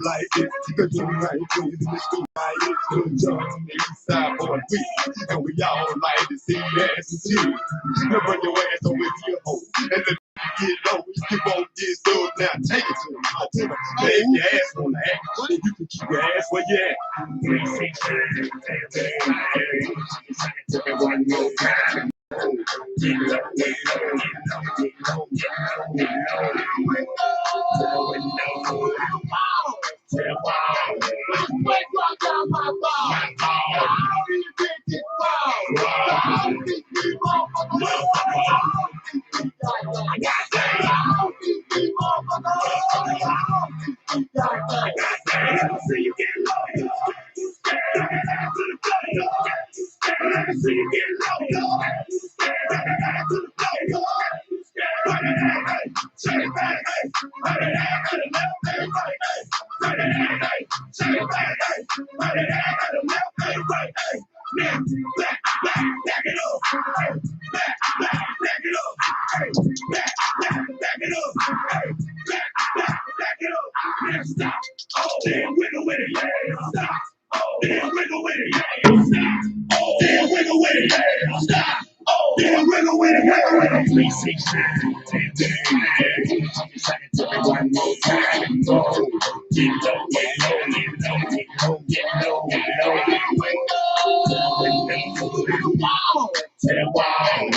like this, cause you ain't crazy, the school like this, cause John on the east side for a week, and we all like to see ass and shit. Now bring your ass over to your home, and let you get low, you won't get stuck, now take it to him. I tell him, if your ass wanna act, you can keep your ass where you at. 3, 6, 7, 8, one more time. Get low, get low, get low, get low, get low, get low. To the wall. Wake up on my ball. How do you get this ball? How do you keep on see you get low. Let me see you get low. Stop. Oh, damn, wiggle with it, yeah. Stop. Oh, damn, wiggle with it, yeah. Stop. Oh, damn, wiggle with it, yeah. Stop. Oh, damn, wiggle with it, wiggle with it. 3, 6, 7, 10, 10, 10. Tell me one more time. Oh, get low, get low, get low, get low, get low, get low. To the wall.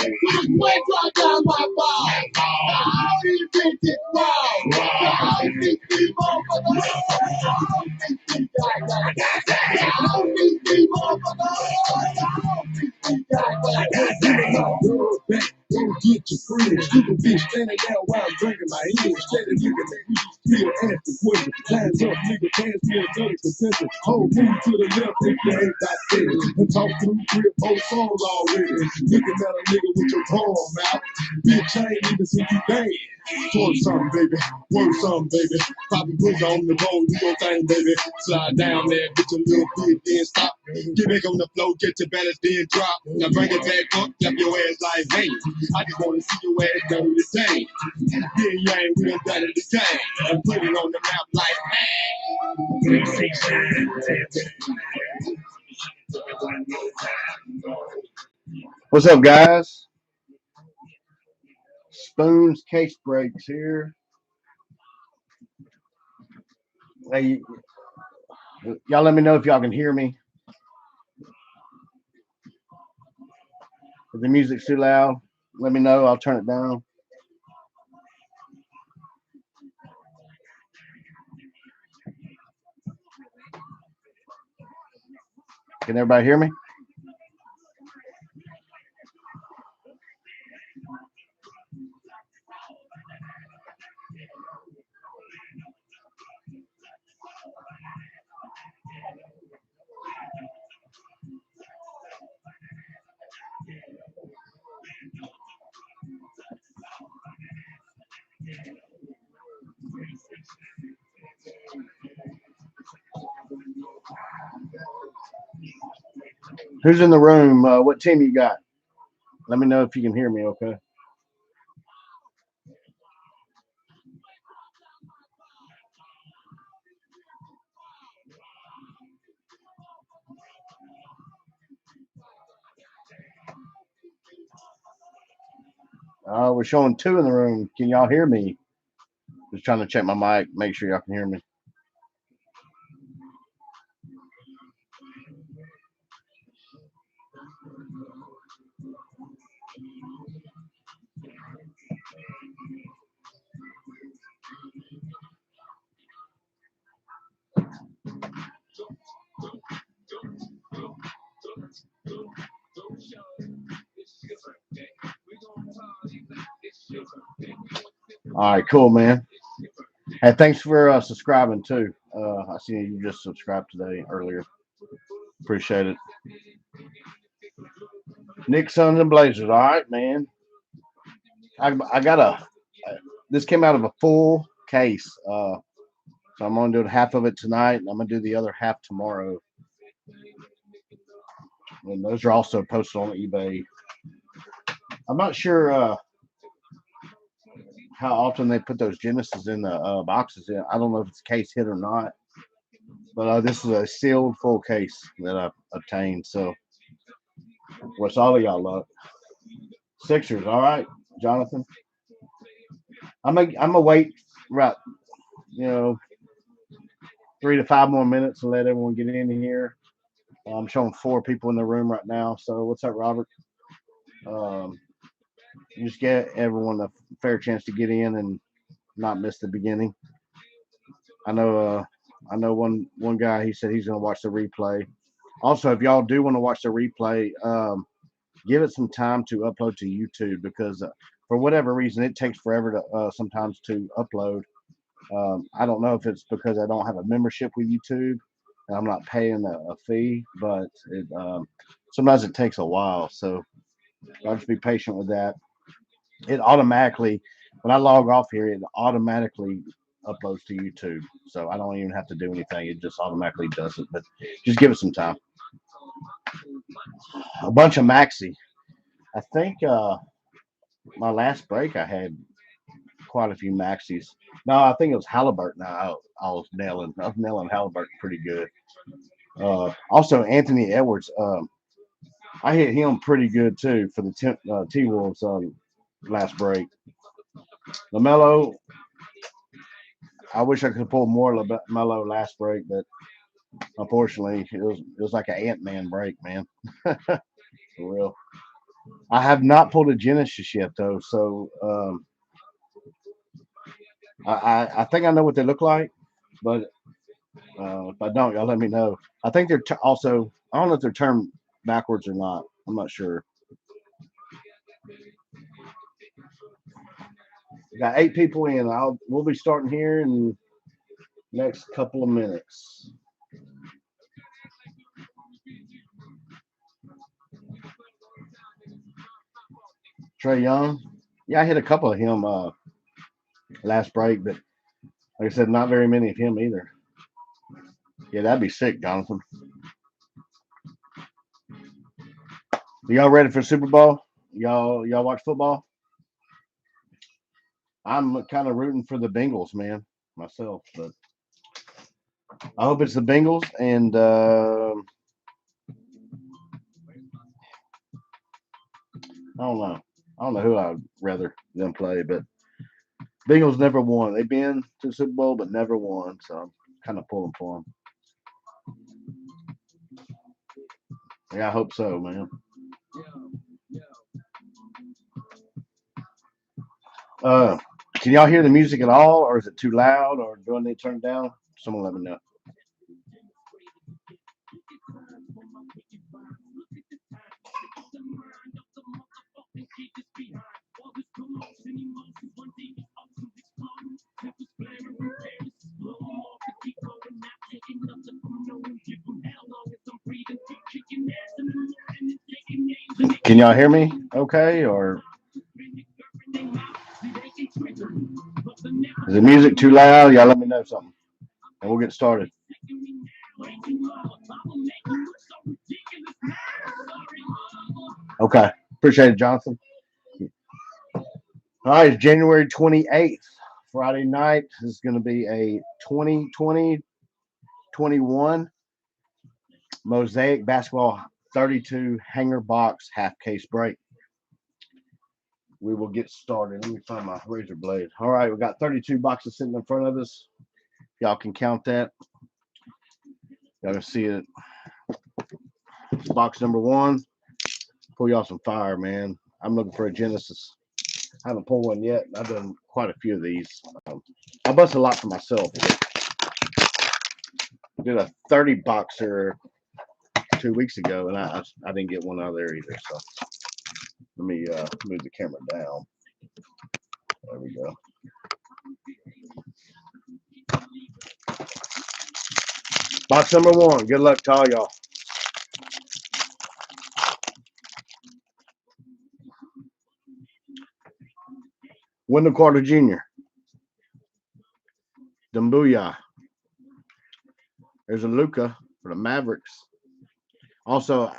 Wake up on my ball. How do you get this ball? How do you keep on Don't get your friends. Stupid bitch standing there while I'm drinking my English. Instead of nigga make me still ask the question. Hands up, nigga, pass me another contestant. Hold move to the left if you ain't got it. And talk through 3 or 4 songs already. Looking at a nigga with your tongue out. Bitch, I ain't even seen you dance. Twerk something, baby. Work something, baby. Pop a pussy on the road, do your thing, baby. Slide down there, get your little bit, then stop. Get back on the floor, get your balance, then drop. Now bring it back up, clap your ass like hey. I just wanna see your ass do the same. Yeah, yeah, we done done it the same. And put it on the map like hey. 3, 6, 7, 10. What's up, guys? Spoon's Case Breaks here. Hey, y'all let me know if y'all can hear me. If the music's too loud, let me know. I'll turn it down. Can everybody hear me? Who's in the room? What team you got? Let me know if you can hear me, okay? We're showing 2 in the room. Can y'all hear me? Just trying to check my mic, make sure y'all can hear me. All right, cool, man. Hey, thanks for subscribing too. I see you just subscribed today earlier. Appreciate it. Nick Suns and Blazers. All right, man. I got this came out of a full case. So I'm gonna do half of it tonight, and I'm gonna do the other half tomorrow. And those are also posted on eBay. I'm not sure how often they put those Genesis in the boxes. I don't know if it's case hit or not. But this is a sealed full case that I obtained. So, what's all of y'all luck? Sixers, all right, Jonathan. I'm gonna wait right, you know, 3 to 5 more minutes and let everyone get in here. I'm showing 4 people in the room right now. So, what's up, Robert? Um, just get everyone a fair chance to get in and not miss the beginning. I know. I know one guy. He said he's gonna watch the replay. Also, if y'all do want to watch the replay, give it some time to upload to YouTube because for whatever reason it takes forever to sometimes to upload. I don't know if it's because I don't have a membership with YouTube and I'm not paying a fee, but sometimes it takes a while. So I'll just be patient with that. It automatically, when I log off here, it automatically uploads to YouTube. So I don't even have to do anything. It just automatically does it. But just give it some time. A bunch of Maxi. I think my last break I had quite a few Maxis. No, I think it was Halliburton. I was nailing Halliburton pretty good. Also, Anthony Edwards. I hit him pretty good too for the T Wolves last break. Lamelo. I wish I could pull more Lamelo last break, but unfortunately, it was like an Ant Man break, man. For real. I have not pulled a Genesis yet though, so I think I know what they look like, but if I don't, y'all let me know. I think they're also. I don't know if they're turned backwards or not. I'm not sure. We got 8 people in. We'll be starting here in the next couple of minutes. Trey Young. Yeah, I hit a couple of him last break, but like I said, not very many of him either. Yeah, that'd be sick, Jonathan. Y'all ready for Super Bowl? Y'all watch football? I'm kind of rooting for the Bengals, man, myself. But I hope it's the Bengals, and I don't know. I don't know who I'd rather them play, but Bengals never won. They've been to the Super Bowl, but never won. So I'm kind of pulling for them. Yeah, I hope so, man. Uh, can y'all hear the music at all, or is it too loud, or do I need to turn it down? Someone let me know. Can y'all hear me? Okay, or is the music too loud? Y'all let me know something, and we'll get started. Okay, appreciate it, Jonathan. All right, it's January 28th, Friday night. This is going to be a 2020-21 Mosaic Basketball 32 hanger box half case break. We will get started. Let me find my razor blade. All right, we got 32 boxes sitting in front of us. Y'all can count that. Y'all can see it. Box number one. Pull y'all some fire, man. I'm looking for a Genesis. I haven't pulled one yet. I've done quite a few of these. I bust a lot for myself. I did a 30 boxer 2 weeks ago, and I didn't get one out of there either. So let me move the camera down. There we go. Box number one. Good luck to all y'all. Wendell Carter Jr. Dumbuya. There's a Luca for the Mavericks. Also,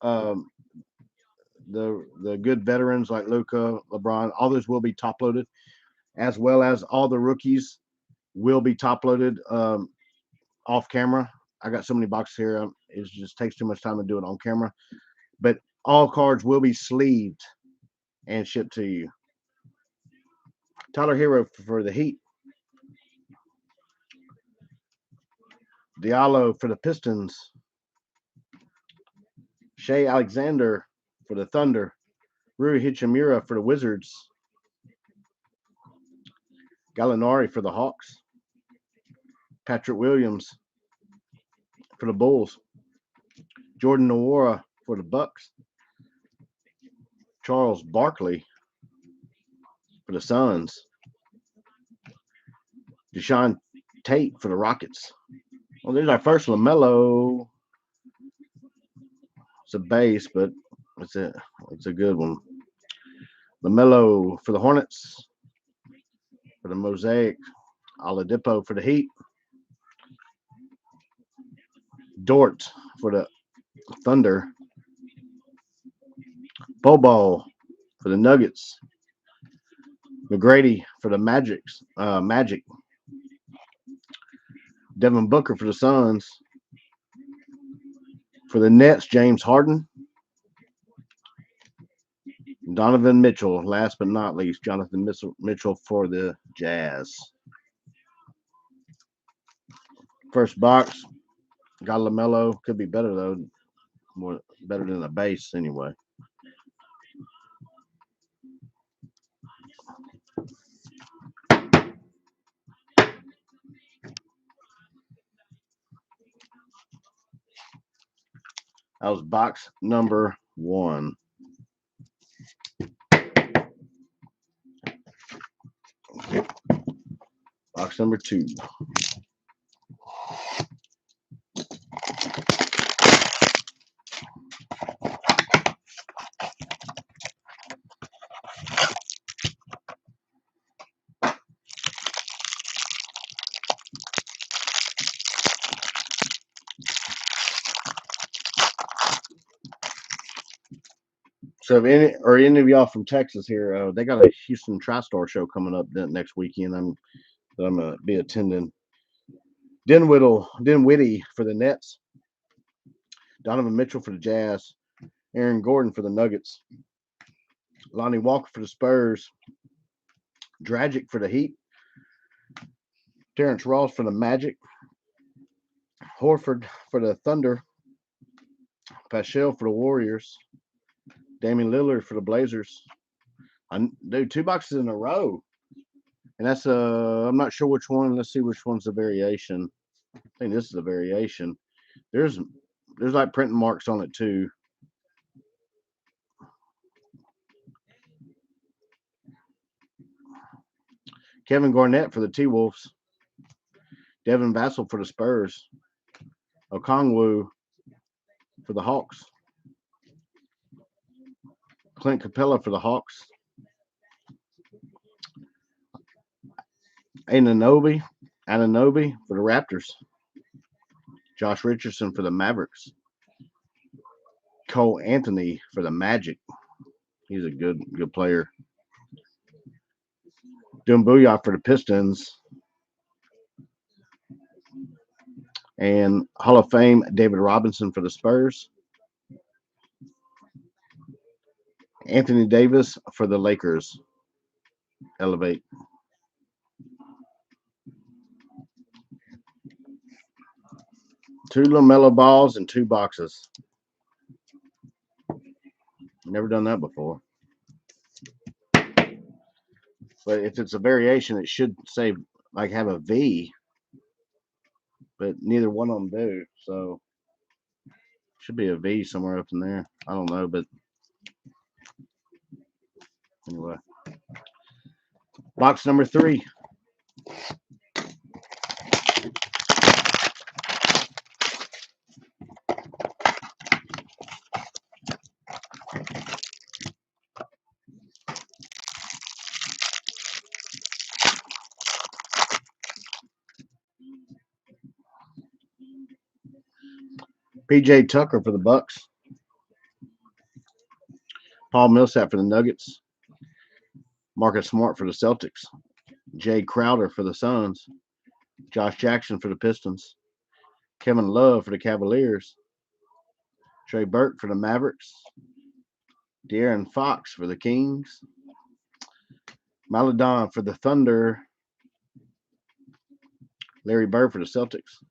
um, the good veterans like Luca, LeBron, all those will be top loaded, as well as all the rookies will be top loaded off camera. I got so many boxes here. It just takes too much time to do it on camera. But all cards will be sleeved and shipped to you. Tyler Hero for the Heat. Diallo for the Pistons. Shea Alexander for the Thunder. Rui Hachimura for the Wizards. Gallinari for the Hawks. Patrick Williams for the Bulls. Jordan Nwora for the Bucks. Charles Barkley for the Suns. Deshaun Tate for the Rockets. Well, there's our first LaMelo. It's a base, but it's a good one. LaMelo for the Hornets. For the Mosaic. Oladipo for the Heat. Dort for the Thunder. Bobo for the Nuggets. McGrady for the Magic. Devin Booker for the Suns. For the Nets, James Harden. Donovan Mitchell, last but not least, Jonathan Mitchell for the Jazz. First box, got LaMelo. Could be better, though. More better than a base, anyway. That was box number 1. Box number 2. So if any of y'all from Texas here, they got a Houston TriStar show coming up next weekend. I'm gonna be attending. Dinwiddie for the Nets. Donovan Mitchell for the Jazz. Aaron Gordon for the Nuggets. Lonnie Walker for the Spurs. Dragic for the Heat. Terrence Ross for the Magic. Horford for the Thunder. Paschal for the Warriors. Damian Lillard for the Blazers. Dude, 2 boxes in a row. And that's I'm not sure which one. Let's see which one's the variation. I think this is a variation. There's like printing marks on it too. Kevin Garnett for the T-Wolves. Devin Vassell for the Spurs. Okongwu for the Hawks. Clint Capella for the Hawks. Anunoby for the Raptors. Josh Richardson for the Mavericks. Cole Anthony for the Magic. He's a good player. Doumbouya for the Pistons. And Hall of Fame David Robinson for the Spurs. Anthony Davis for the Lakers. Elevate. Two LaMelo balls and 2 boxes. Never done that before. But if it's a variation, it should say like have a V. But neither one of them do. So should be a V somewhere up in there. I don't know, but anyway. Box number 3. PJ Tucker for the Bucks. Paul Millsap for the Nuggets. Marcus Smart for the Celtics. Jay Crowder for the Suns. Josh Jackson for the Pistons. Kevin Love for the Cavaliers. Trey Burke for the Mavericks. De'Aaron Fox for the Kings. Maladon for the Thunder. Larry Bird for the Celtics.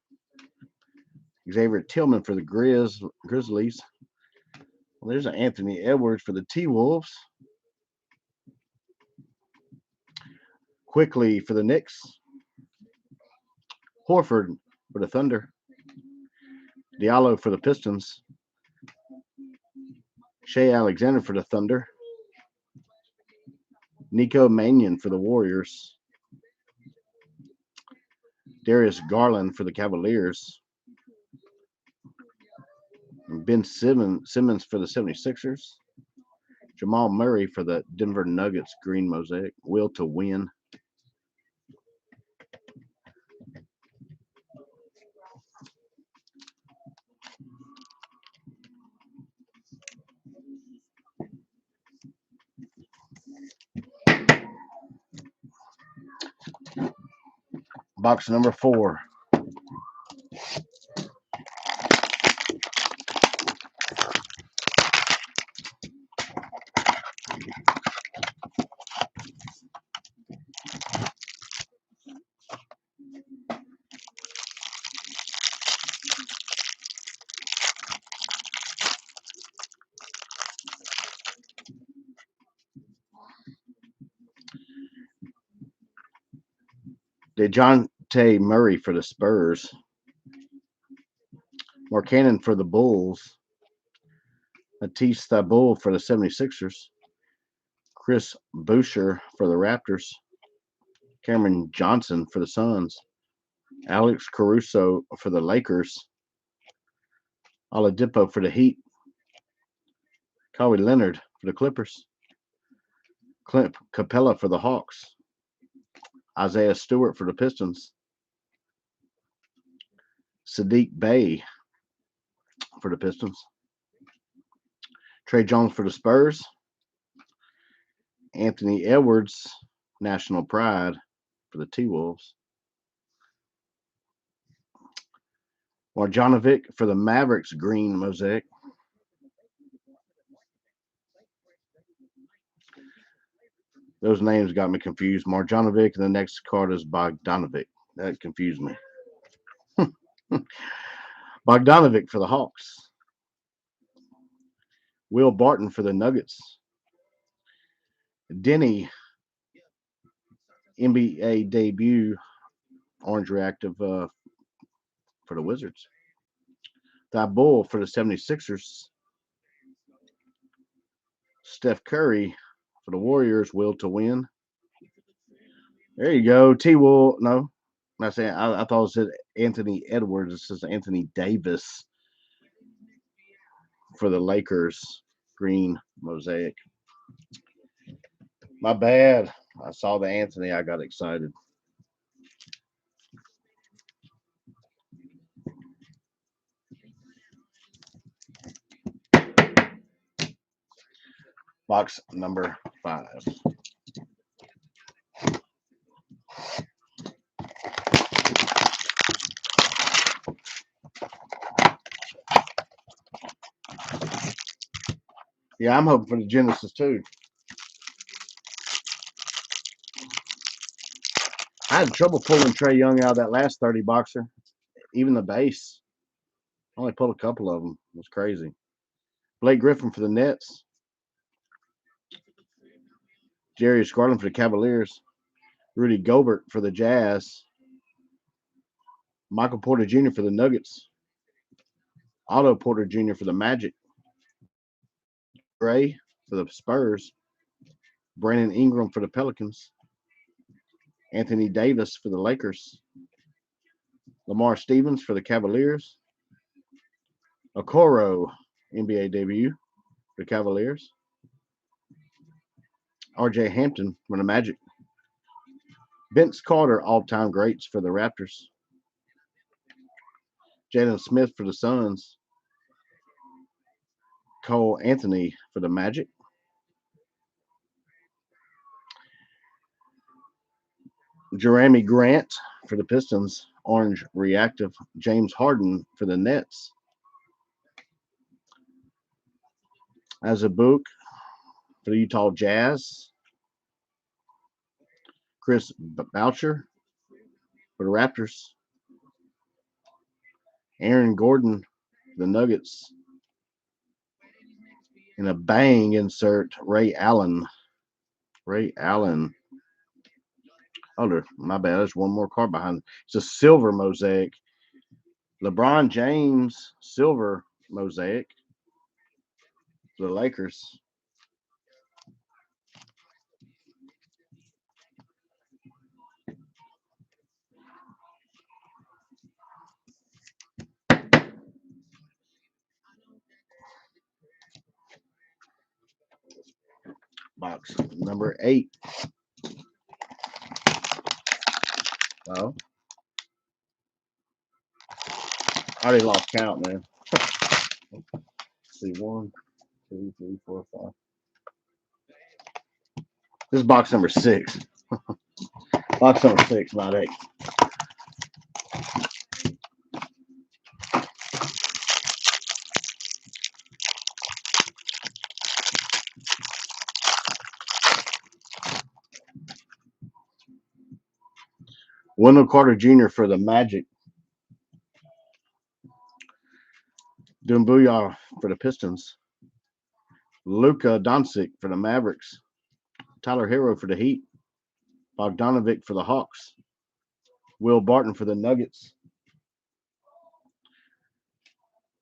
Xavier Tillman for the Grizzlies. Well, there's an Anthony Edwards for the T-Wolves. Quickly for the Knicks. Horford for the Thunder. Diallo for the Pistons. Shea Alexander for the Thunder. Nico Mannion for the Warriors. Darius Garland for the Cavaliers. Ben Simmons for the 76ers. Jamal Murray for the Denver Nuggets green mosaic. Will to win. Box number 4. DeJounte Murray for the Spurs. Markkanen for the Bulls. Matisse Thybulle for the 76ers. Chris Boucher for the Raptors. Cameron Johnson for the Suns. Alex Caruso for the Lakers. Oladipo for the Heat. Kawhi Leonard for the Clippers. Clint Capella for the Hawks. Isaiah Stewart for the Pistons. Sadiq Bey for the Pistons. Trey Jones for the Spurs. Anthony Edwards, National Pride for the T-Wolves. Marjanovic for the Mavericks green mosaic. Those names got me confused. Marjanovic, and the next card is Bogdanovic. That confused me. Bogdanovic for the Hawks. Will Barton for the Nuggets. Denny, NBA debut, orange reactive for the Wizards. Thybulle for the 76ers. Steph Curry for the Warriors. Will to win. There you go. T-Wool. No, I'm not saying. I thought it said Anthony Edwards. It says Anthony Davis for the Lakers. Green mosaic. My bad. I saw the Anthony. I got excited. Box number 5. Yeah, I'm hoping for the Genesis too. I had trouble pulling Trae Young out of that last 30 boxer. Even the base. I only pulled a couple of them. It was crazy. Blake Griffin for the Nets. Jarius Garland for the Cavaliers. Rudy Gobert for the Jazz. Michael Porter Jr. for the Nuggets. Otto Porter Jr. for the Magic. Gray for the Spurs. Brandon Ingram for the Pelicans. Anthony Davis for the Lakers. Lamar Stevens for the Cavaliers. Okoro, NBA debut for the Cavaliers. RJ Hampton for the Magic. Vince Carter, all-time greats for the Raptors. Jalen Smith for the Suns. Cole Anthony for the Magic. Jeremy Grant for the Pistons. Orange reactive. James Harden for the Nets. As a book for the Utah Jazz. Chris Boucher for the Raptors. Aaron Gordon for the Nuggets. In a bang insert, Ray Allen. Ray Allen. Oh, my bad. There's one more card behind. It's a silver mosaic. LeBron James silver mosaic for the Lakers. Box number 8. Oh, I already lost count, man. Let's see, 1, 2, 3, 4, 5. This is box number 6. Box number 6, not 8. Wendell Carter Jr. for the Magic. Doumbouya for the Pistons. Luka Doncic for the Mavericks. Tyler Hero for the Heat. Bogdanovic for the Hawks. Will Barton for the Nuggets.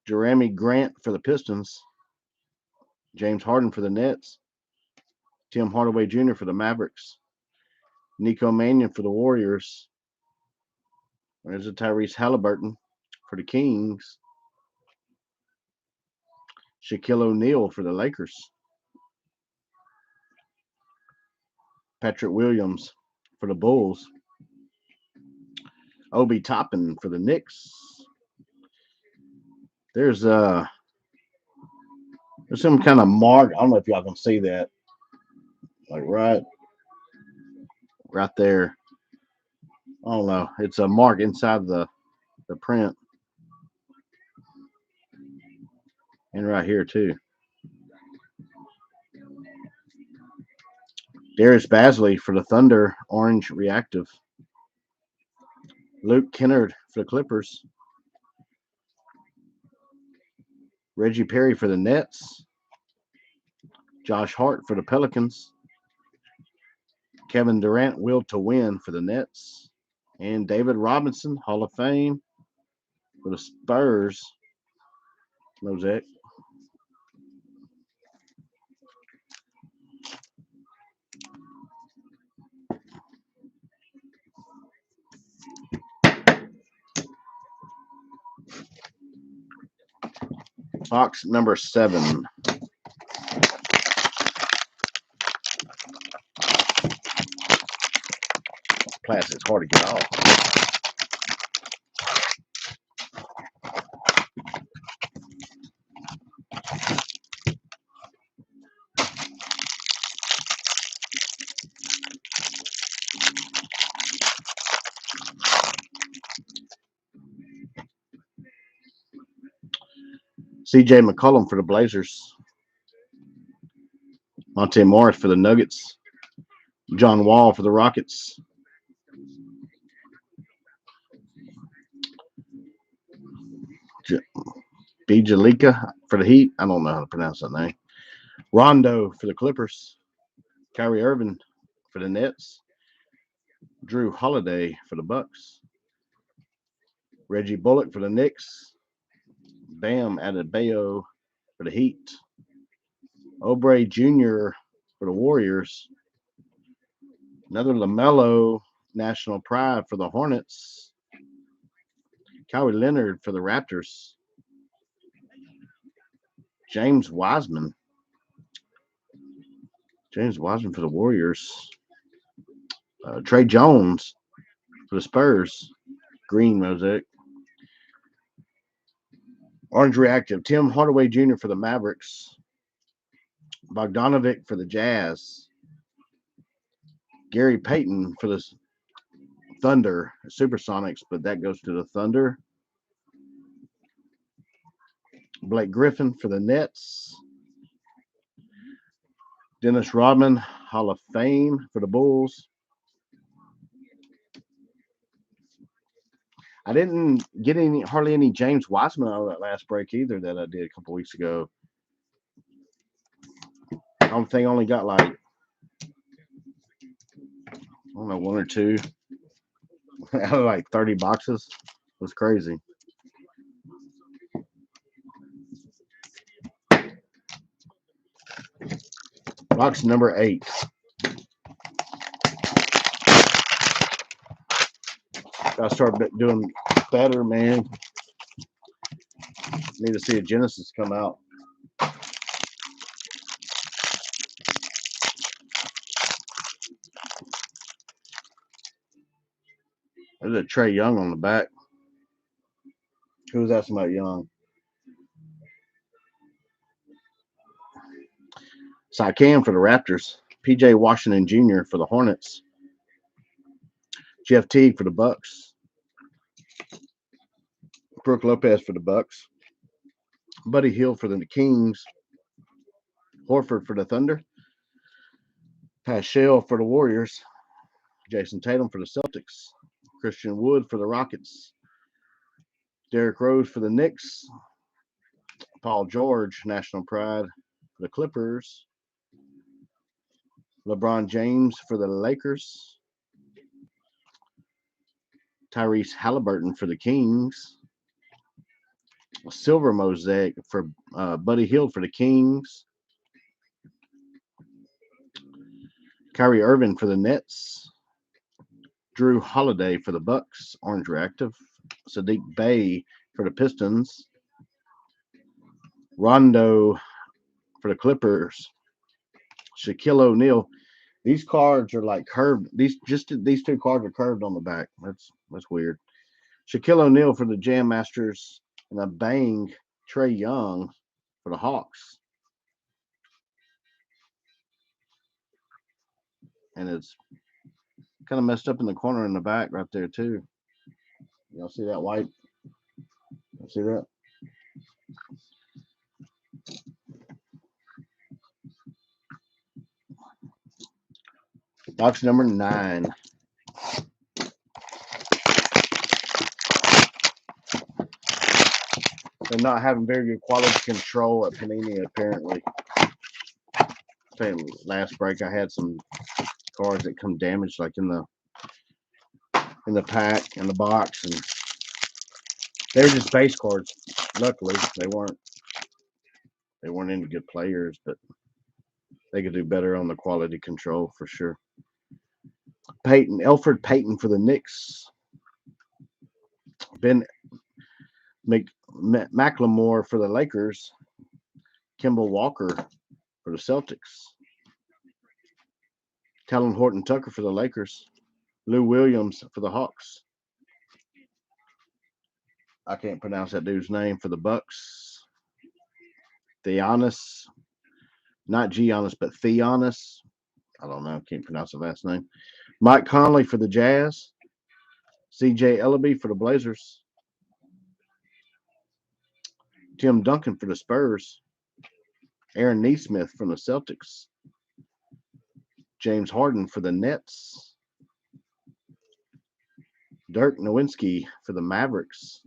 Jeremy Grant for the Pistons. James Harden for the Nets. Tim Hardaway Jr. for the Mavericks. Nico Mannion for the Warriors. There's a Tyrese Halliburton for the Kings. Shaquille O'Neal for the Lakers. Patrick Williams for the Bulls. Obi Toppin for the Knicks. There's some kind of mark. I don't know if y'all can see that. Like right there. I don't know. It's a mark inside the print. And right here too. Darius Basley for the Thunder, orange reactive. Luke Kennard for the Clippers. Reggie Perry for the Nets. Josh Hart for the Pelicans. Kevin Durant, will to win for the Nets. And David Robinson, Hall of Fame for the Spurs. Mosaic. Box number 7. Plastic's hard to get off. C.J. McCollum for the Blazers. Monte Morris for the Nuggets. John Wall for the Rockets. Bijalika for the Heat. I don't know how to pronounce that name. Rondo for the Clippers. Kyrie Irving for the Nets. Drew Holiday for the Bucks. Reggie Bullock for the Knicks. Bam Adebayo for the Heat. Oubre Jr. for the Warriors. Another LaMelo national pride for the Hornets. Kawhi Leonard for the Raptors. James Wiseman for the Warriors. Trey Jones for the Spurs. Green mosaic. Orange reactive. Tim Hardaway Jr. for the Mavericks. Bogdanovic for the Jazz. Gary Payton for the Thunder, Supersonics, but that goes to the Thunder. Blake Griffin for the Nets. Dennis Rodman, Hall of Fame for the Bulls. I didn't get hardly any James Wiseman out of that last break either that I did a couple weeks ago. I don't think I only got like, I don't know, one or two out of like 30 boxes. It was crazy. Box number 8. Gotta start doing better, man. Need to see a Genesis come out. There's a Trey Young on the back. Who was asking about Young? Sycam for the Raptors. PJ Washington Jr. for the Hornets. Jeff Teague for the Bucks. Brooke Lopez for the Bucks. Buddy Hield for the Kings. Horford for the Thunder. Paschal for the Warriors. Jason Tatum for the Celtics. Christian Wood for the Rockets. Derrick Rose for the Knicks. Paul George, National Pride for the Clippers. LeBron James for the Lakers. Tyrese Halliburton for the Kings. A silver mosaic for Buddy Hield for the Kings. Kyrie Irving for the Nets. Drew Holiday for the Bucks, orange reactive. Sadiq Bey for the Pistons. Rondo for the Clippers. Shaquille O'Neal. These cards are like curved. These two cards are curved on the back. That's weird. Shaquille O'Neal for the Jam Masters, and a bang Trey Young for the Hawks. And it's kind of messed up in the corner in the back right there too. Y'all see that white? Y'all see that? Box number 9. They're not having very good quality control at Panini, apparently. Last break, I had some cards that come damaged, like in the pack, in the box, and they were just base cards. Luckily, they weren't any good players, but they could do better on the quality control for sure. Elfrid Payton for the Knicks. Ben McLemore for the Lakers. Kemba Walker for the Celtics. Talon Horton Tucker for the Lakers. Lou Williams for the Hawks. I can't pronounce that dude's name for the Bucks. Theonis, not Giannis, but Theonis. I don't know. Can't pronounce the last name. Mike Conley for the Jazz. C.J. Ellaby for the Blazers. Tim Duncan for the Spurs. Aaron Nesmith from the Celtics. James Harden for the Nets. Dirk Nowitzki for the Mavericks.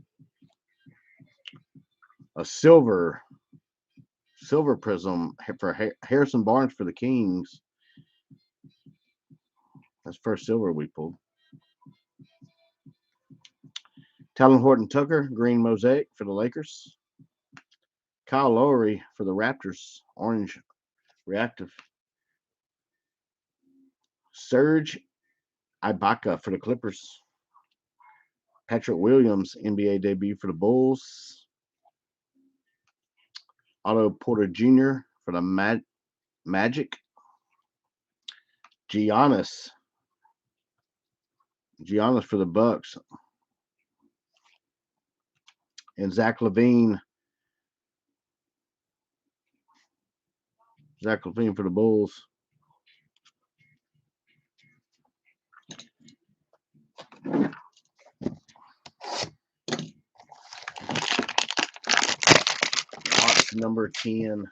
A silver prism for Harrison Barnes for the Kings. That's first silver we pulled. Talon Horton Tucker, green mosaic for the Lakers. Kyle Lowry for the Raptors, orange reactive. Serge Ibaka for the Clippers. Patrick Williams, NBA debut for the Bulls. Otto Porter Jr. for the Magic. Giannis for the Bucks. And Zach LaVine for the Bulls. Box number 10.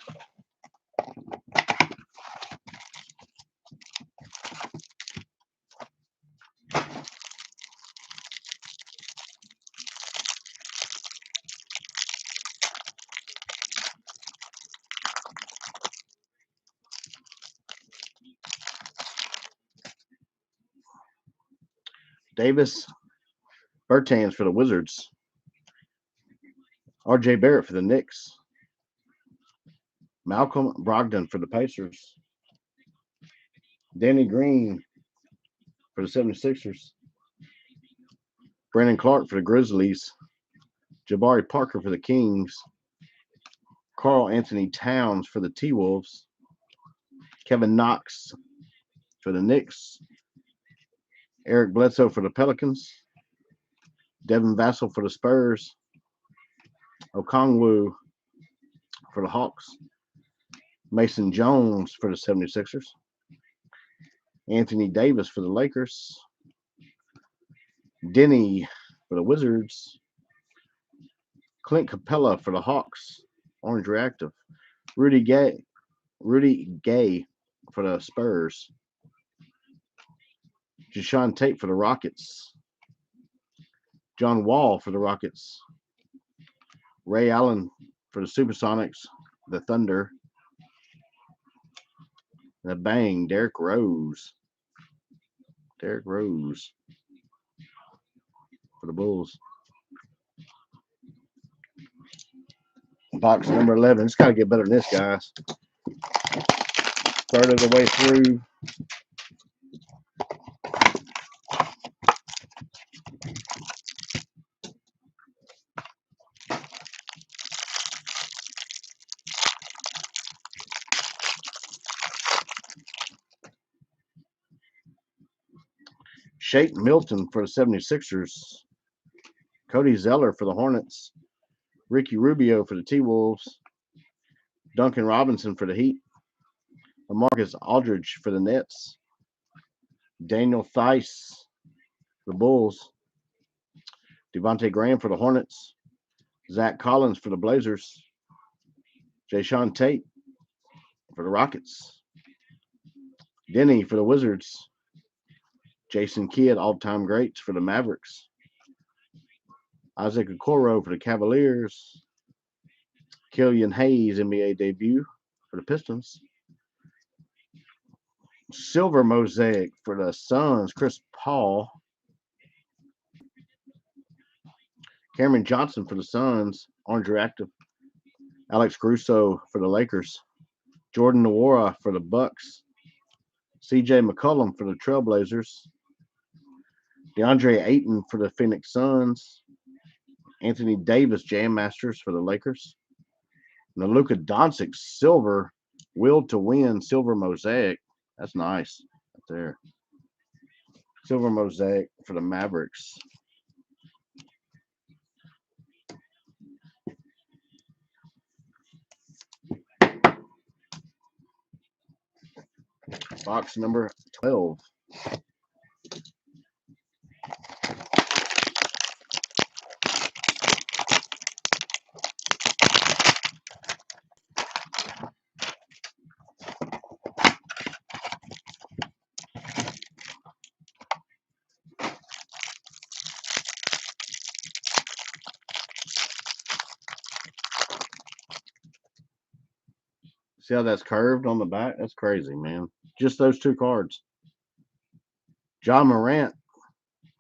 Davis Bertans for the Wizards. R.J. Barrett for the Knicks. Malcolm Brogdon for the Pacers. Danny Green for the 76ers. Brandon Clark for the Grizzlies. Jabari Parker for the Kings. Karl Anthony Towns for the T-Wolves. Kevin Knox for the Knicks. Eric Bledsoe for the Pelicans. Devin Vassell for the Spurs. Okongwu for the Hawks. Mason Jones for the 76ers. Anthony Davis for the Lakers. Denny for the Wizards. Clint Capella for the Hawks. Orange Reactive. Rudy Gay for the Spurs. Jashawn Tate for the Rockets. John Wall for the Rockets. Ray Allen for the Supersonics, the Thunder. And a bang, Derrick Rose. Derrick Rose for the Bulls. Box number 11. It's got to get better than this, guys. Third of the way through. Shake Milton for the 76ers. Cody Zeller for the Hornets. Ricky Rubio for the T-Wolves. Duncan Robinson for the Heat. LaMarcus Aldridge for the Nets. Daniel Theis for the Bulls. Devontae Graham for the Hornets. Zach Collins for the Blazers. Jashawn Tate for the Rockets. Denny for the Wizards. Jason Kidd, all-time greats for the Mavericks. Isaac Okoro for the Cavaliers. Killian Hayes, NBA debut for the Pistons. Silver Mosaic for the Suns, Chris Paul. Cameron Johnson for the Suns, Orange Reactive. Alex Caruso for the Lakers. Jordan Nwora for the Bucks. CJ McCollum for the Trailblazers. DeAndre Ayton for the Phoenix Suns. Anthony Davis, Jam Masters for the Lakers. And the Luka Doncic silver, will to win silver mosaic. That's nice right there. Silver mosaic for the Mavericks. Box number 12. See how that's curved on the back? That's crazy, man. Just those two cards. John Morant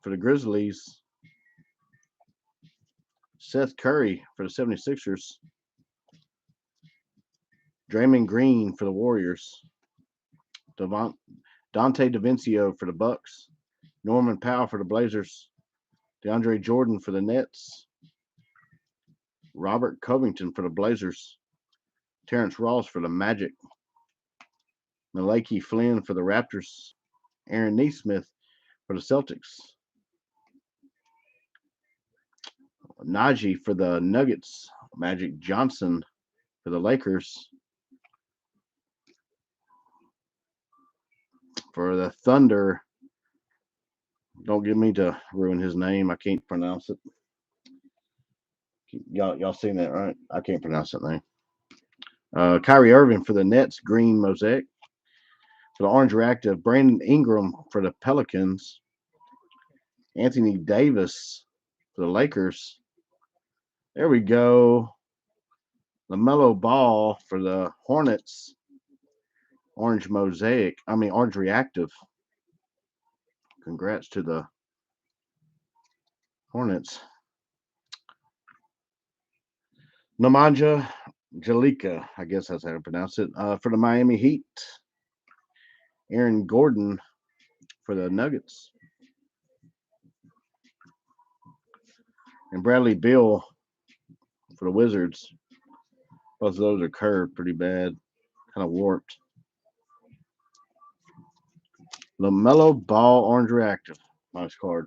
for the Grizzlies. Seth Curry for the 76ers. Draymond Green for the Warriors. Dante DaVincio for the Bucks. Norman Powell for the Blazers. DeAndre Jordan for the Nets. Robert Covington for the Blazers. Terrence Ross for the Magic. Malachi Flynn for the Raptors. Aaron Nesmith for the Celtics. Najee for the Nuggets. Magic Johnson for the Lakers. For the Thunder, don't get me to ruin his name. I can't pronounce it. Y'all seen that, right? I can't pronounce that name. Kyrie Irving for the Nets, green Mosaic. For the Orange Reactive, Brandon Ingram for the Pelicans. Anthony Davis for the Lakers. There we go. LaMelo Ball for the Hornets. Orange Reactive. Congrats to the Hornets. Nemanja Jalika, I guess that's how to pronounce it, for the Miami Heat. Aaron Gordon for the Nuggets. And Bradley Beal for the Wizards. Both of those are curved pretty bad, kind of warped. LaMelo Ball, Orange Reactive. Nice card.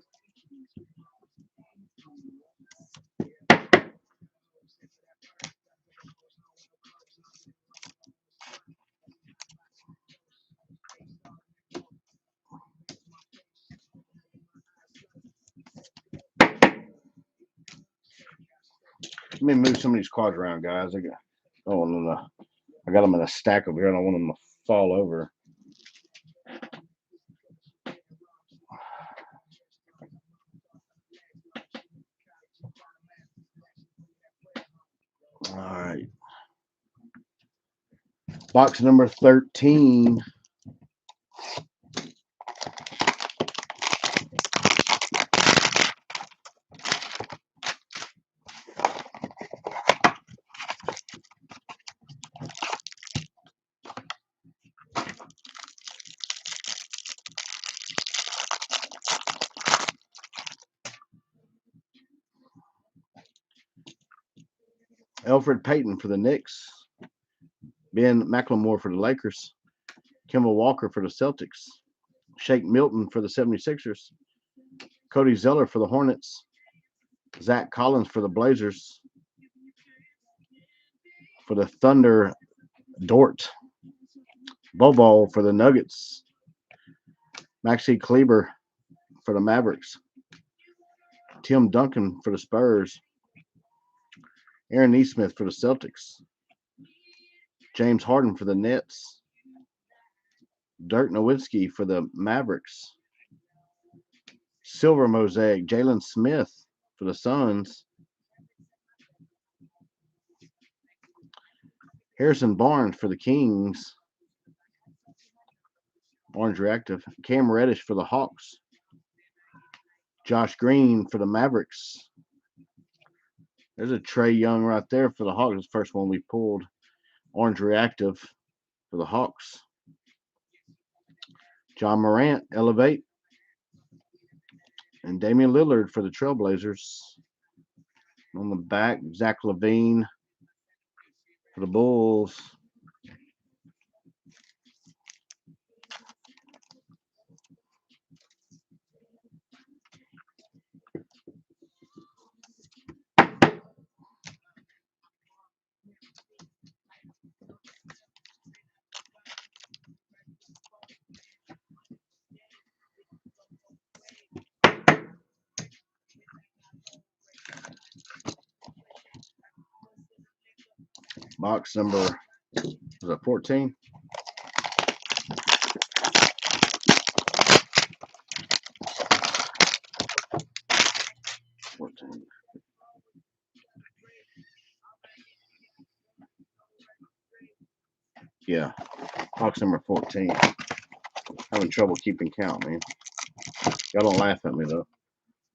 Let me move some of these cards around, guys. I got them in a stack over here, and I want them to fall over. All right. Box number 13. Elfrid Payton for the Knicks. Ben McLemore for the Lakers. Kemba Walker for the Celtics. Shake Milton for the 76ers. Cody Zeller for the Hornets. Zach Collins for the Blazers. For the Thunder, Dort. Bobo for the Nuggets. Maxi Kleber for the Mavericks. Tim Duncan for the Spurs. Aaron Nesmith for the Celtics. James Harden for the Nets. Dirk Nowitzki for the Mavericks. Silver Mosaic, Jalen Smith for the Suns. Harrison Barnes for the Kings. Orange Reactive. Cam Reddish for the Hawks. Josh Green for the Mavericks. There's a Trae Young right there for the Hawks. The first one we pulled. Orange Reactive for the Hawks. John Morant, Elevate. And Damian Lillard for the Trailblazers. On the back, Zach LaVine for the Bulls. Box number, was it 14? Yeah, box number 14. Having trouble keeping count, man. Y'all don't laugh at me, though.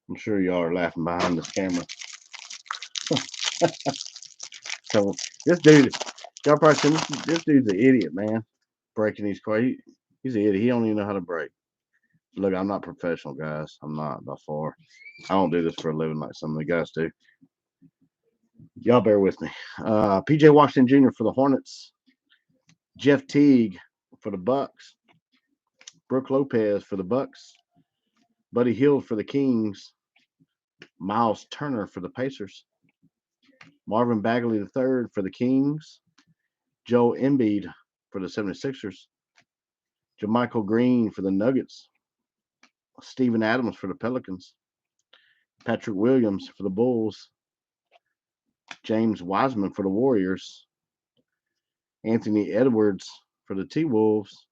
I'm sure y'all are laughing behind this camera. So, this dude, y'all probably saying, this dude's an idiot, man. Breaking these cards. He's an idiot. He don't even know how to break. Look, I'm not professional, guys. I'm not by far. I don't do this for a living like some of the guys do. Y'all bear with me. PJ Washington Jr. for the Hornets. Jeff Teague for the Bucks. Brooke Lopez for the Bucks. Buddy Hield for the Kings. Miles Turner for the Pacers. Marvin Bagley III for the Kings. Joel Embiid for the 76ers. JaMychal Green for the Nuggets. Steven Adams for the Pelicans. Patrick Williams for the Bulls. James Wiseman for the Warriors. Anthony Edwards for the T-Wolves.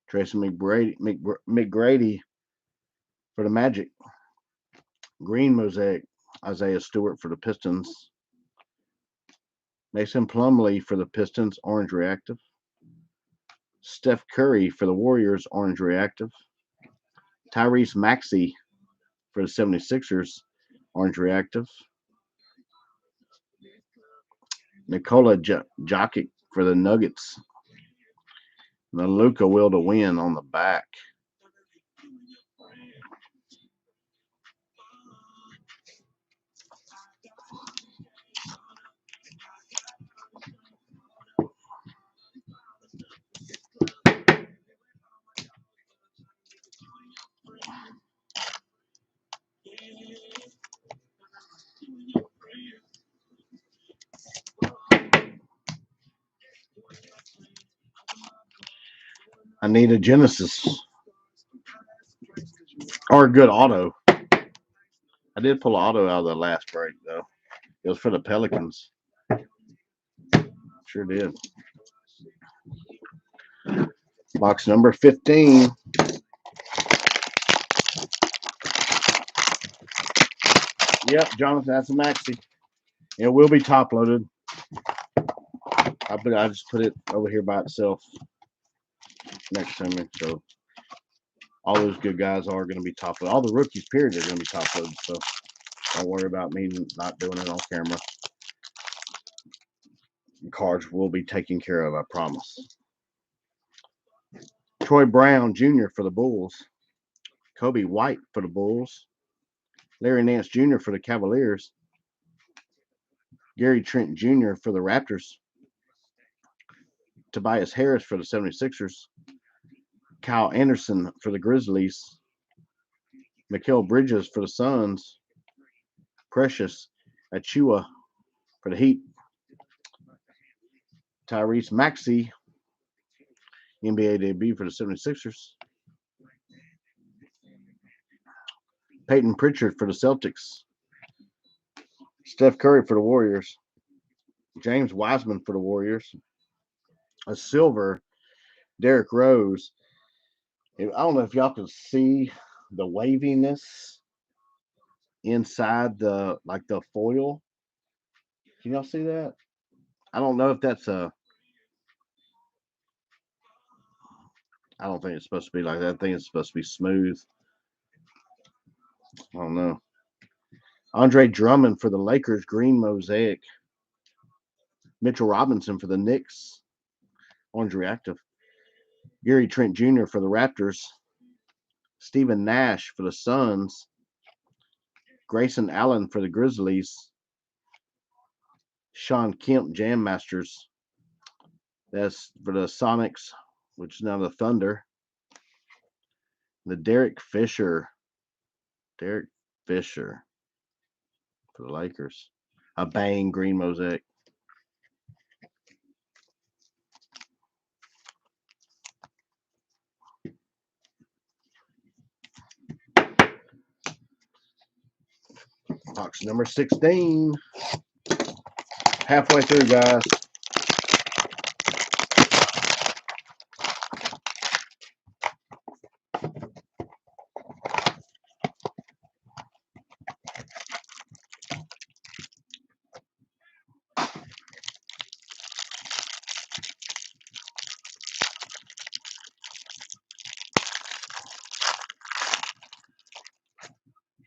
Tracy McGrady for the Magic. Green Mosaic, Isaiah Stewart for the Pistons. Mason Plumlee for the Pistons, orange reactive. Steph Curry for the Warriors, orange reactive. Tyrese Maxey for the 76ers, orange reactive. Nikola Jokic for the Nuggets. The Luka will to win on the back. I need a Genesis or a good auto. I did pull an auto out of the last break though. It was for the Pelicans. Sure did. Box number 15. Yep, Jonathan, that's a maxi. It will be top loaded. I just put it over here by itself next to me. So all those good guys are going to be top loaded. All the rookies, period, are going to be top loaded. So don't worry about me not doing it on camera. The cards will be taken care of, I promise. Troy Brown Jr. for the Bulls. Kobe White for the Bulls. Larry Nance Jr. for the Cavaliers. Gary Trent Jr. for the Raptors. Tobias Harris for the 76ers. Kyle Anderson for the Grizzlies. Mikal Bridges for the Suns. Precious Achua for the Heat. Tyrese Maxey, NBA debut for the 76ers. Peyton Pritchard for the Celtics. Steph Curry for the Warriors. James Wiseman for the Warriors. A silver Derrick Rose. I don't know if y'all can see the waviness inside the foil. Can y'all see that? I don't know if that's I don't think it's supposed to be like that. I think it's supposed to be smooth. I don't know. Andre Drummond for the Lakers, green mosaic. Mitchell Robinson for the Knicks, orange reactive. Gary Trent Jr. for the Raptors. Stephen Nash for the Suns. Grayson Allen for the Grizzlies. Sean Kemp, Jam Masters. That's for the Sonics, which is now the Thunder. The Derek Fisher for the Lakers. A bang green mosaic. Box number 16. Halfway through, guys.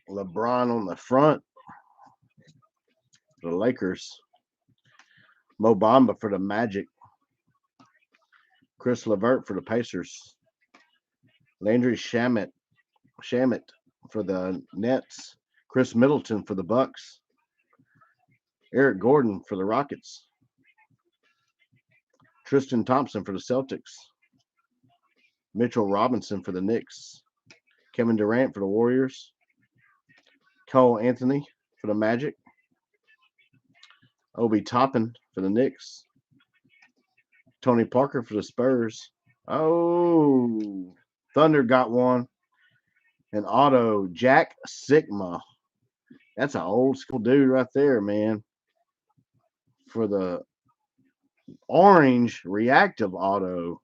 LeBron on the front for the Lakers. Mo Bamba for the Magic. Chris LeVert for the Pacers. Landry Shamet for the Nets. Chris Middleton for the Bucks. Eric Gordon for the Rockets. Tristan Thompson for the Celtics. Mitchell Robinson for the Knicks. Kevin Durant for the Warriors. Cole Anthony for the Magic. Obi Toppin for the Knicks. Tony Parker for the Spurs. Oh, Thunder got one. An auto, Jack Sigma. That's an old school dude right there, man. For the Orange reactive auto.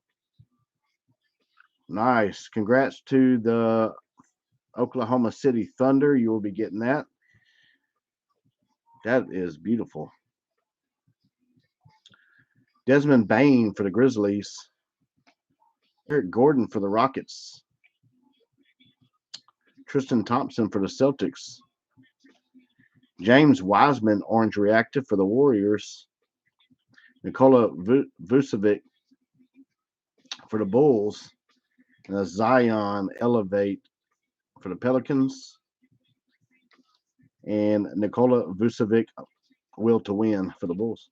Nice. Congrats to the Oklahoma City Thunder. You will be getting that. That is beautiful. Desmond Bain for the Grizzlies. Eric Gordon for the Rockets. Tristan Thompson for the Celtics. James Wiseman, orange reactive for the Warriors. Nikola Vucevic for the Bulls. And a Zion Elevate for the Pelicans. And Nikola Vucevic, will to win for the Bulls.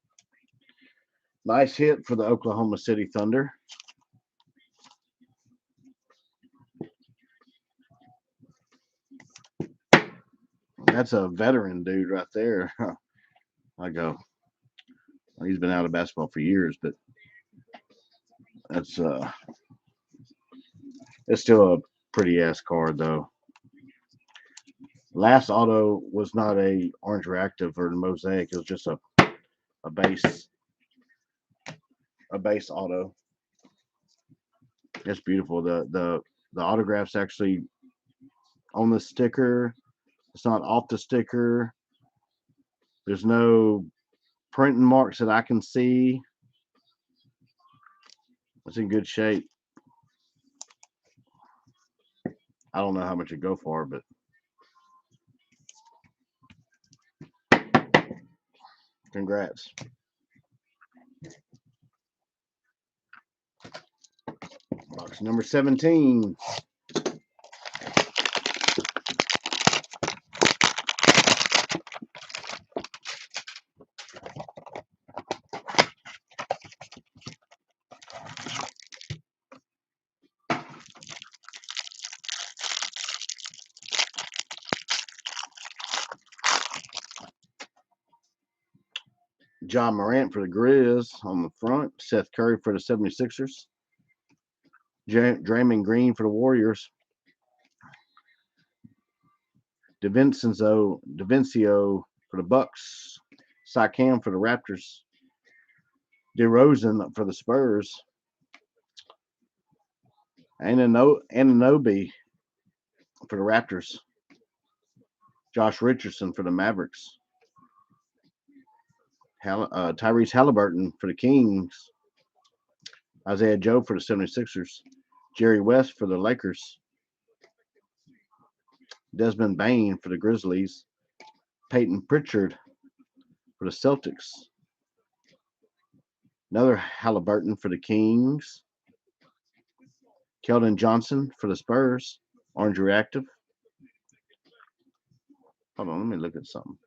Nice hit for the Oklahoma City Thunder. That's a veteran dude right there. I go, he's been out of basketball for years, but that's it's still a pretty ass card though. Last auto was not a orange reactive or the Mosaic. It was just a base auto. It's beautiful. The autograph's actually on the sticker. It's not off the sticker. There's no printing marks that I can see. It's in good shape. I don't know how much it go for, but congrats. Box number 17. John Morant for the Grizz on the front. Seth Curry for the 76ers. Draymond Green for the Warriors. DaVincio for the Bucks. Siakam for the Raptors. DeRozan for the Spurs. Anunoby for the Raptors. Josh Richardson for the Mavericks. Tyrese Halliburton for the Kings. Isaiah Joe for the 76ers. Jerry West for the Lakers. Desmond Bain for the Grizzlies. Peyton Pritchard for the Celtics. Another Halliburton for the Kings. Keldon Johnson for the Spurs. Orange reactive. Hold on, let me look at something.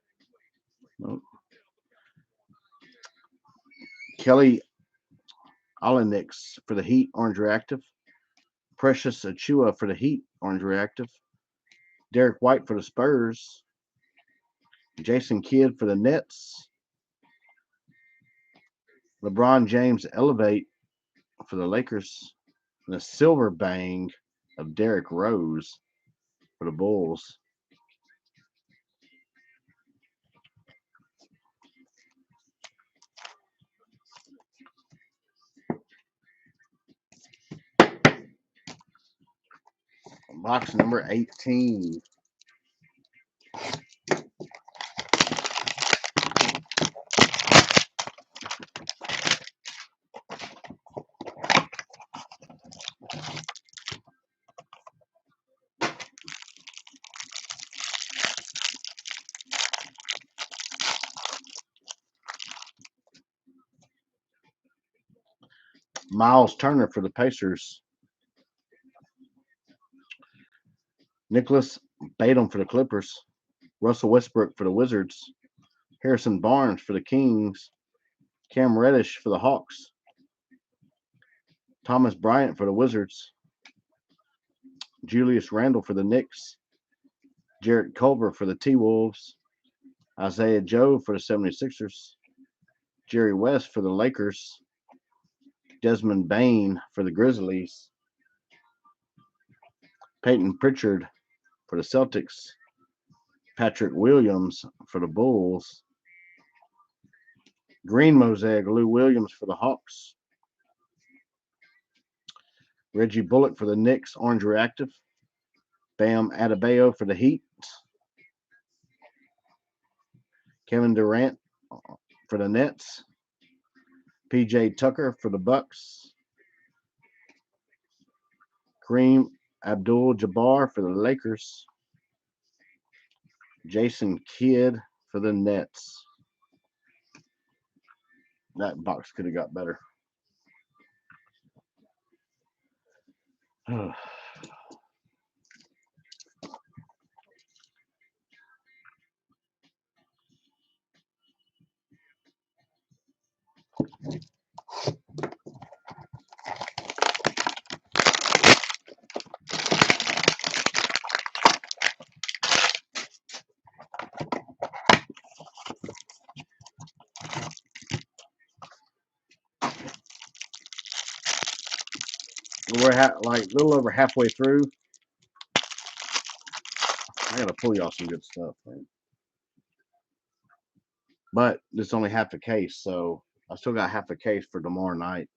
Nope. Kelly Olynyk for the Heat. Orange reactive. Precious Achua for the Heat. Orange reactive. Derek White for the Spurs. Jason Kidd for the Nets. LeBron James Elevate for the Lakers. And a silver bang of Derrick Rose for the Bulls. Box number 18. Miles Turner for the Pacers. Nicholas Batum for the Clippers. Russell Westbrook for the Wizards. Harrison Barnes for the Kings. Cam Reddish for the Hawks. Thomas Bryant for the Wizards. Julius Randle for the Knicks. Jarrett Culver for the T-Wolves. Isaiah Joe for the 76ers. Jerry West for the Lakers. Desmond Bain for the Grizzlies. Peyton Pritchard for the Celtics. Patrick Williams for the Bulls. Green Mosaic, Lou Williams for the Hawks. Reggie Bullock for the Knicks, orange reactive. Bam Adebayo for the Heat. Kevin Durant for the Nets. PJ Tucker for the Bucks. Kareem Abdul-Jabbar for the Lakers. Jason Kidd for the Nets. That box could have got better. We're like a little over halfway through. I gotta pull y'all some good stuff, man. But it's only half a case, so I still got half a case for tomorrow night.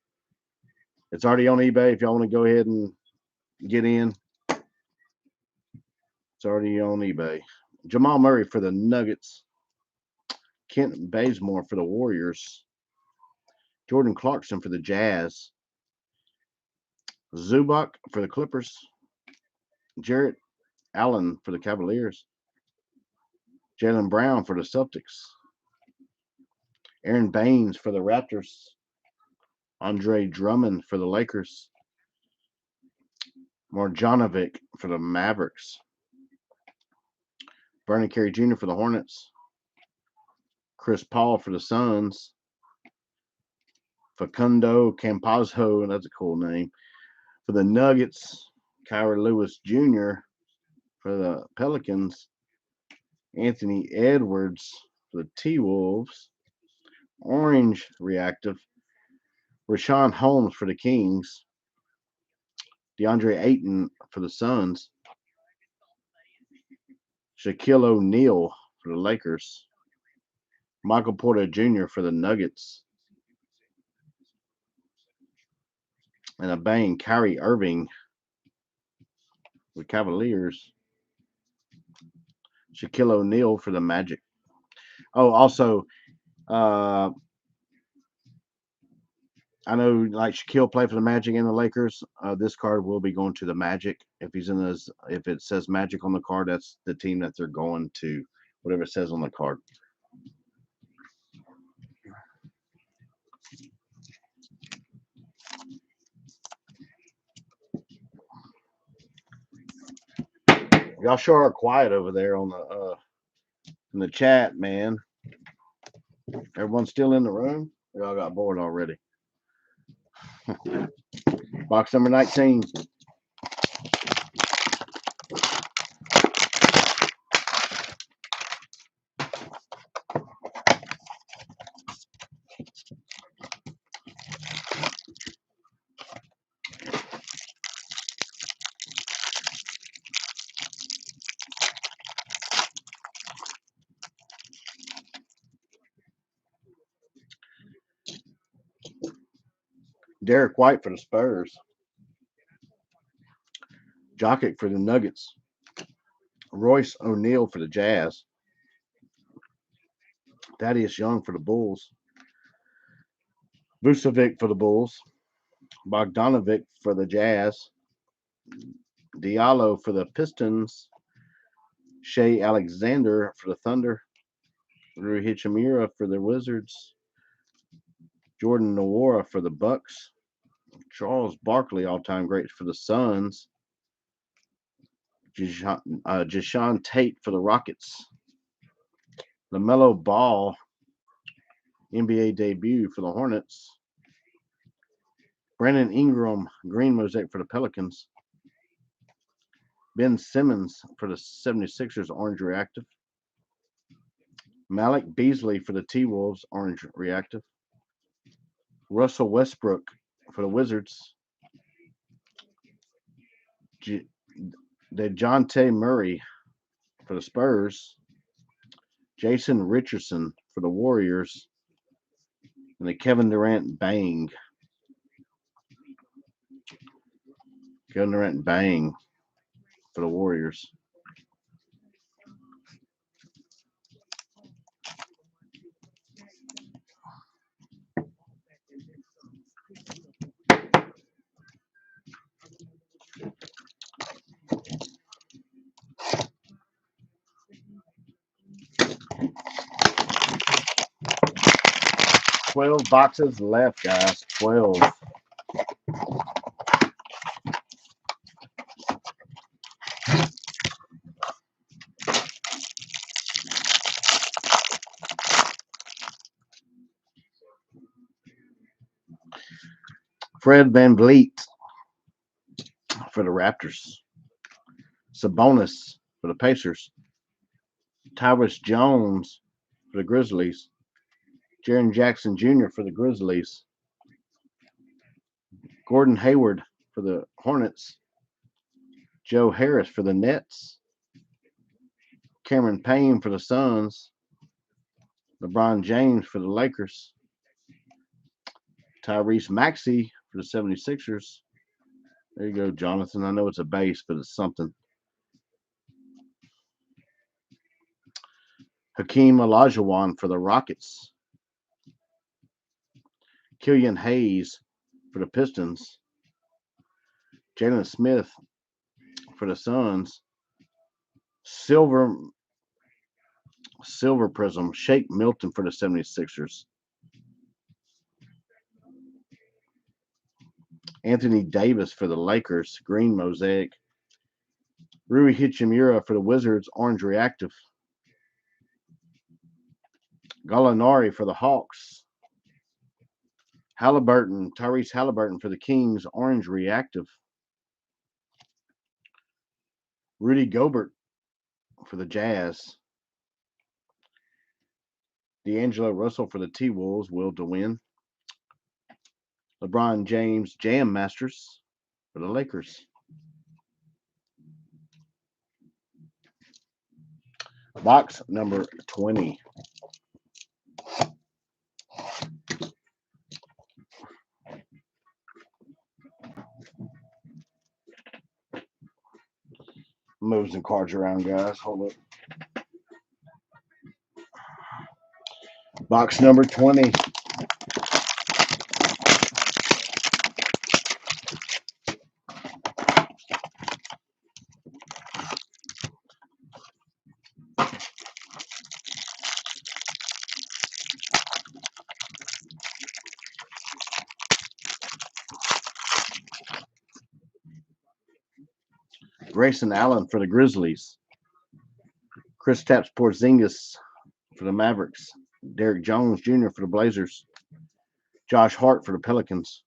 It's already on eBay if y'all want to go ahead and get in. It's already on eBay. Jamal Murray for the Nuggets. Kent Bazemore for the Warriors. Jordan Clarkson for the Jazz. Zubac for the Clippers. Jarrett Allen for the Cavaliers. Jaylen Brown for the Celtics. Aaron Baines for the Raptors. Andre Drummond for the Lakers. Marjanovic for the Mavericks. Vernon Carey Jr. for the Hornets. Chris Paul for the Suns. Facundo Campazzo, that's a cool name, for the Nuggets. Kyrie Lewis Jr. for the Pelicans. Anthony Edwards for the T-Wolves. Orange reactive. Rashawn Holmes for the Kings. DeAndre Ayton for the Suns. Shaquille O'Neal for the Lakers. Michael Porter Jr. for the Nuggets. And a bang, Kyrie Irving for the Cavaliers. Shaquille O'Neal for the Magic. Oh, also, I know like Shaquille played for the Magic and the Lakers. This card will be going to the Magic. If it says Magic on the card, that's the team that they're going to. Whatever it says on the card. Y'all sure are quiet over there on the in the chat, man. Everyone's still in the room. Y'all got bored already. Box number 19. Derek White for the Spurs. Jokic for the Nuggets. Royce O'Neal for the Jazz. Thaddeus Young for the Bulls. Vucevic for the Bulls. Bogdanovic for the Jazz. Diallo for the Pistons. Shea Alexander for the Thunder. Rui Hachimura for the Wizards. Jordan Nwora for the Bucks. Charles Barkley, all-time great for the Suns. Jashawn Tate for the Rockets. LaMelo Ball, NBA debut for the Hornets. Brandon Ingram, green mosaic for the Pelicans. Ben Simmons for the 76ers, orange reactive. Malik Beasley for the T-Wolves, orange reactive. Russell Westbrook for the Wizards. DeJounte Murray for the Spurs. Jason Richardson for the Warriors. and a Kevin Durant bang. Kevin Durant bang for the Warriors. $12 boxes left, guys. 12. Fred VanVleet for the Raptors. Sabonis for the Pacers. Tyrus Jones for the Grizzlies. Jaren Jackson Jr. for the Grizzlies. Gordon Hayward for the Hornets. Joe Harris for the Nets. Cameron Payne for the Suns. LeBron James for the Lakers. Tyrese Maxey for the 76ers. There you go, Jonathan. I know it's a base, but it's something. Hakeem Olajuwon for the Rockets. Killian Hayes for the Pistons. Jalen Smith for the Suns. Silver Prism, Shake Milton for the 76ers. Anthony Davis for the Lakers, green Mosaic. Rui Hachimura for the Wizards, orange reactive. Gallinari for the Hawks. Tyrese Halliburton for the Kings, orange reactive. Rudy Gobert for the Jazz. D'Angelo Russell for the T-Wolves, will to win. LeBron James Jam Masters for the Lakers. Box number 20. Moves and cards around, guys. Hold up. Box number 20. Grayson Allen for the Grizzlies. Kristaps Porzingis for the Mavericks. Derrick Jones Jr. for the Blazers. Josh Hart for the Pelicans.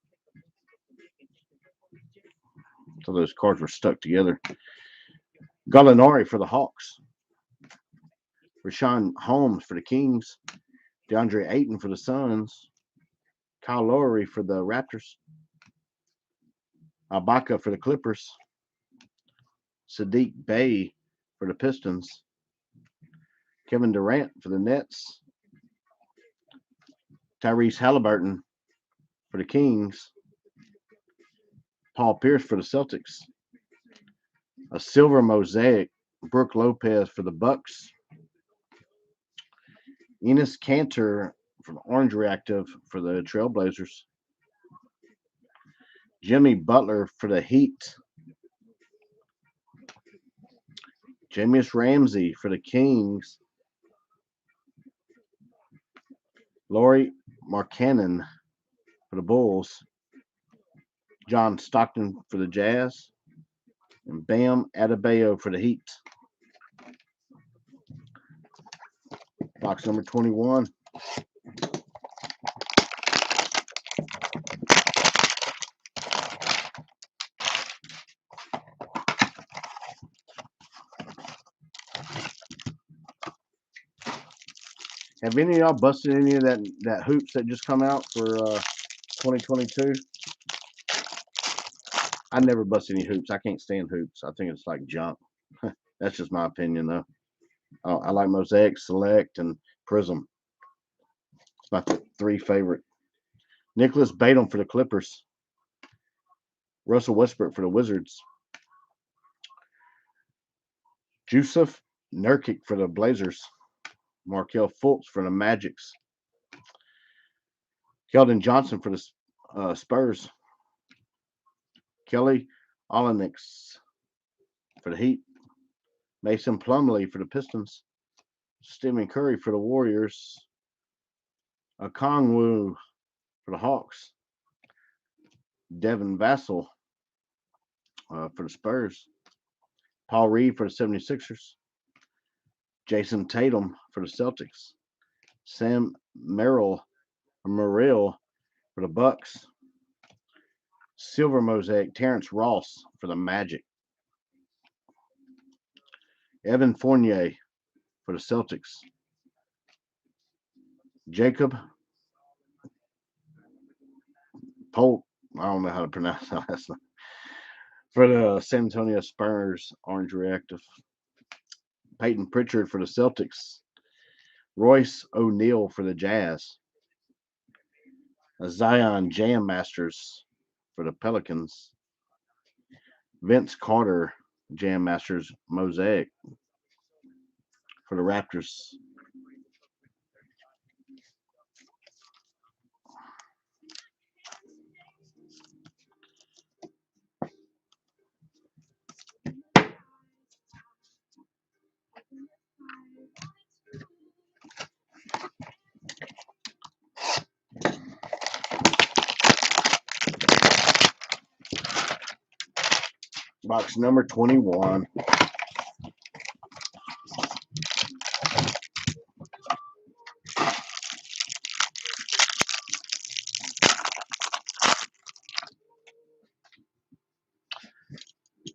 So those cards were stuck together. Gallinari for the Hawks. Rashawn Holmes for the Kings. DeAndre Ayton for the Suns. Kyle Lowry for the Raptors. Ibaka for the Clippers. Sadiq Bey for the Pistons. Kevin Durant for the Nets. Tyrese Halliburton for the Kings. Paul Pierce for the Celtics. A silver Mosaic, Brooke Lopez for the Bucks. Enes Kanter from Orange Reactive for the Trailblazers. Jimmy Butler for the Heat. Jamius Ramsey for the Kings. Lauri Markkanen for the Bulls. John Stockton for the Jazz. And Bam Adebayo for the Heat. Box number 21. Have any of y'all busted any of that hoops that just come out for 2022? I never bust any hoops. I can't stand hoops. I think it's like junk. That's just my opinion, though. I like Mosaic, Select, and Prism. It's my three favorite Nicholas Batum for the Clippers. Russell Westbrook for the Wizards. Jusuf Nurkic for the Blazers. Markelle Fultz for the Magics. Keldon Johnson for the Spurs. Kelly Olynyk for the Heat. Mason Plumlee for the Pistons. Stephen Curry for the Warriors. Okongwu for the Hawks. Devin Vassell for the Spurs. Paul Reed for the 76ers. Jason Tatum for the Celtics. Sam Merrill for the Bucks. Silver Mosaic Terrence Ross for the Magic. Evan Fournier for the Celtics. Jacob Polk, I don't know how to pronounce that last name, for the San Antonio Spurs, Orange Reactive. Peyton Pritchard for the Celtics. Royce O'Neal for the Jazz. Zion Jam Masters for the Pelicans. Vince Carter Jam Masters Mosaic for the Raptors. Box number 21.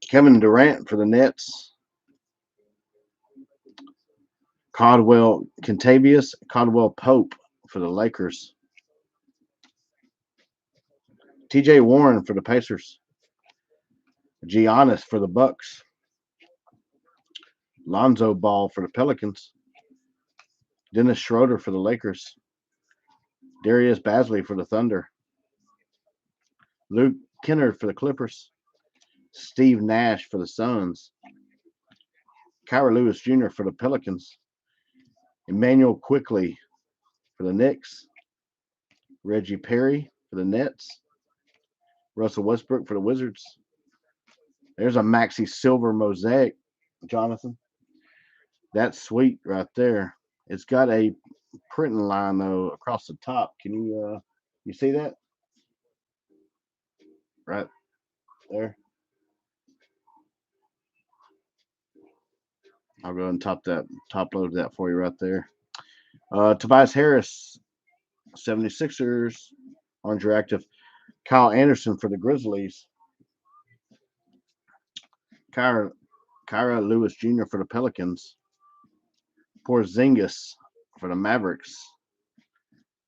Kevin Durant for the Nets. Contavious Caldwell Pope for the Lakers. TJ Warren for the Pacers. Giannis for the Bucks. Lonzo Ball for the Pelicans. Dennis Schroeder for the Lakers. Darius Bazley for the Thunder. Luke Kennard for the Clippers. Steve Nash for the Suns. Kyra Lewis Jr. for the Pelicans. Emmanuel Quickley for the Knicks. Reggie Perry for the Nets. Russell Westbrook for the Wizards. There's a Maxi Silver Mosaic, Jonathan. That's sweet right there. It's got a printing line though across the top. Can you see that? Right there. I'll go and top load that for you right there. Tobias Harris, 76ers, Orange Reactive. Kyle Anderson for the Grizzlies. Kyra Lewis Jr. for the Pelicans. Porzingis for the Mavericks.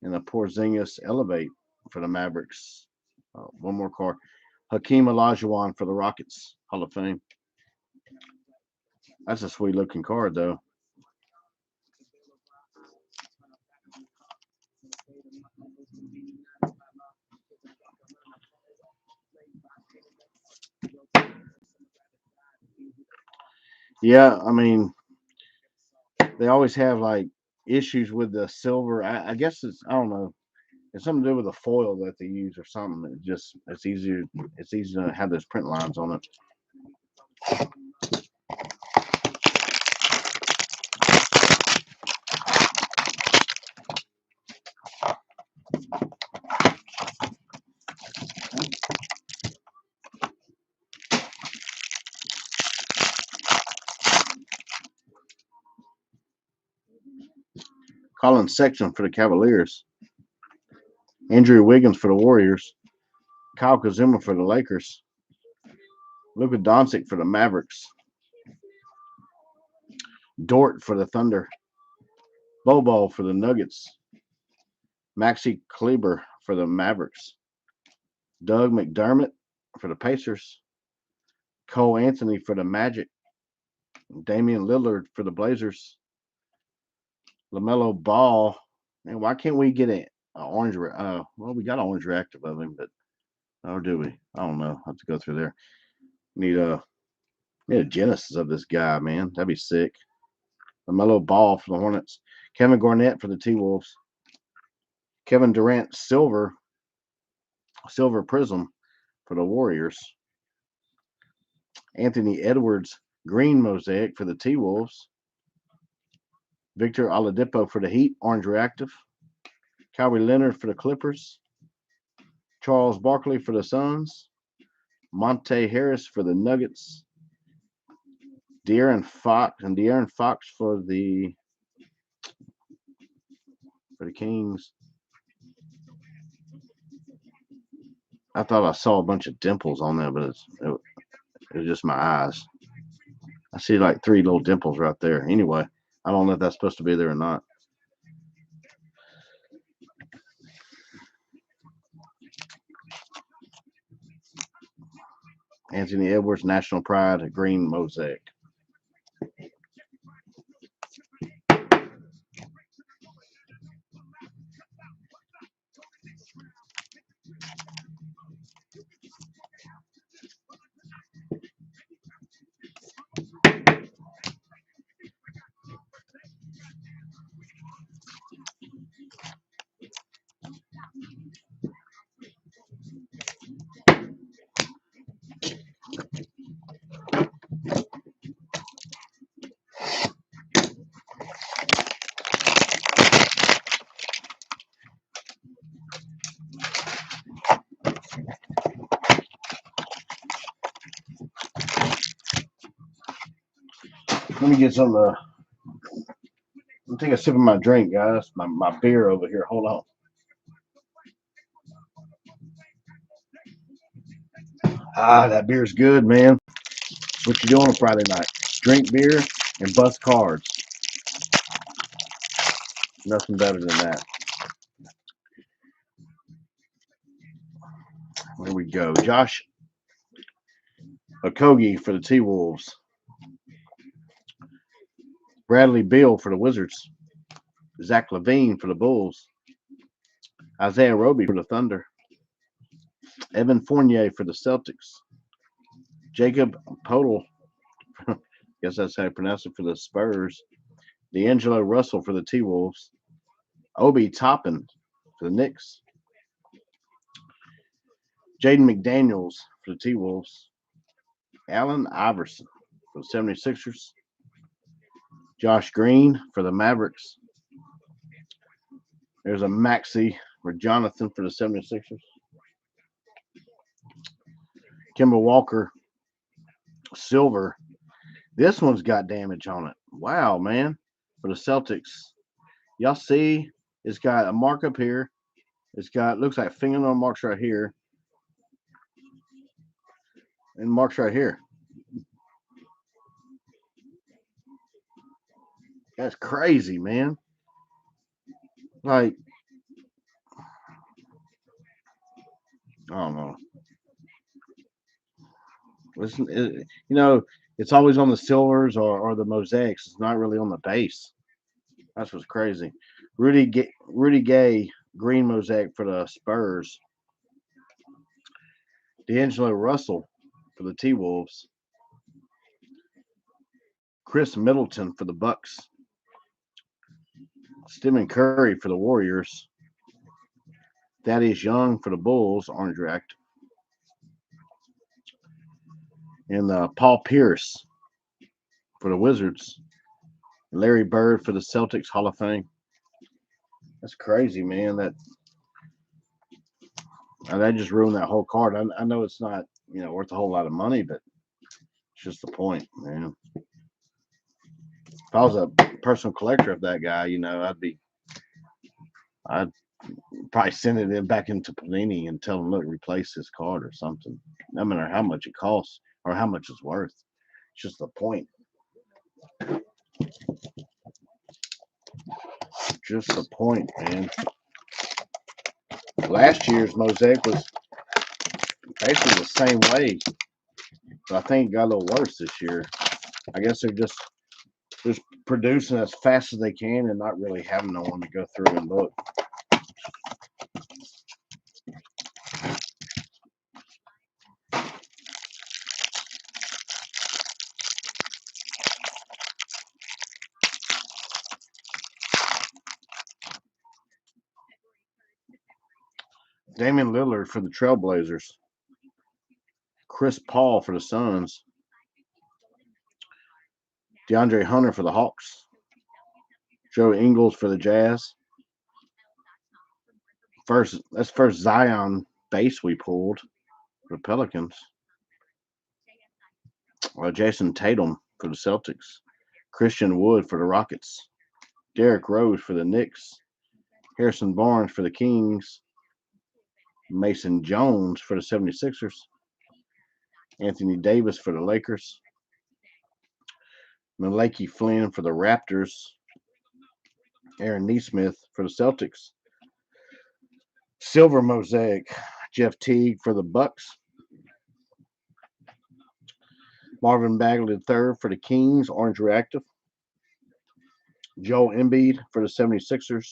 And a Porzingis Elevate for the Mavericks. One more card. Hakeem Olajuwon for the Rockets, Hall of Fame. That's a sweet looking card, though. Yeah, I mean, they always have like issues with the silver. I guess I don't know. It's something to do with the foil that they use or something. It's easier. It's easy to have those print lines on it. Colin Sexton for the Cavaliers. Andrew Wiggins for the Warriors. Kyle Kuzma for the Lakers. Luka Doncic for the Mavericks. Dort for the Thunder. Bobo for the Nuggets. Maxi Kleber for the Mavericks. Doug McDermott for the Pacers. Cole Anthony for the Magic. Damian Lillard for the Blazers. LaMelo Ball. Man, why can't we get orange. Well, we got orange reactive of him, but or do we? I don't know. I have to go through there. Need a genesis of this guy, man. That'd be sick. My little ball for the Hornets. Kevin Garnett for the T Wolves. Kevin Durant silver prism for the Warriors. Anthony Edwards green mosaic for the T Wolves. Victor Oladipo for the Heat orange reactive. Kawhi Leonard for the Clippers. Charles Barkley for the Suns. Monte Harris for the Nuggets. De'Aaron Fox for the Kings. I thought I saw a bunch of dimples on there, but it was just my eyes. I see like 3 little dimples right there. Anyway, I don't know if that's supposed to be there or not. Anthony Edwards, National Pride, green mosaic. Let me get some. Let me take a sip of my drink, guys. My beer over here. Hold on. That beer's good, man. What you doing on Friday night? Drink beer and bust cards. Nothing better than that. Here we go. Josh Okogie for the T Wolves. Bradley Beal for the Wizards. Zach LaVine for the Bulls. Isaiah Roby for the Thunder. Evan Fournier for the Celtics. Jacob Podol, guess that's how you pronounce it, for the Spurs. D'Angelo Russell for the T Wolves. Obi Toppin for the Knicks. Jaden McDaniels for the T Wolves. Allen Iverson for the 76ers. Josh Green for the Mavericks. There's a Maxey for Jonathan for the 76ers. Kemba Walker, silver. This one's got damage on it. Wow, man. For the Celtics. Y'all see, it's got a mark up here. It's got, looks like fingernail marks right here. And marks right here. That's crazy, man. Like, I don't know. Listen, it's always on the silvers or the mosaics. It's not really on the base. That's what's crazy. Rudy Gay, green mosaic for the Spurs. D'Angelo Russell for the T Wolves. Chris Middleton for the Bucks. Stephen Curry for the Warriors. Thaddeus Young for the Bulls, orange reactive. And Paul Pierce for the Wizards. Larry Bird for the Celtics, Hall of Fame. That's crazy, man. That just ruined that whole card. I know it's not, worth a whole lot of money, but it's just the point, man. If I was a personal collector of that guy, I'd probably send it back into Panini and tell them, look, replace this card or something. No matter how much it costs or how much it's worth. It's just the point. Just the point, man. Last year's mosaic was basically the same way, but I think it got a little worse this year. I guess they're just producing as fast as they can and not really having no one to go through and look. Damian Lillard for the Trailblazers. Chris Paul for the Suns. DeAndre Hunter for the Hawks. Joe Ingles for the Jazz. That's first Zion base we pulled for the Pelicans. Jason Tatum for the Celtics. Christian Wood for the Rockets. Derrick Rose for the Knicks. Harrison Barnes for the Kings. Mason Jones for the 76ers. Anthony Davis for the Lakers. Malachi Flynn for the Raptors. Aaron Nesmith for the Celtics. Silver Mosaic, Jeff Teague for the Bucks. Marvin Bagley III for the Kings, Orange Reactive. Joel Embiid for the 76ers.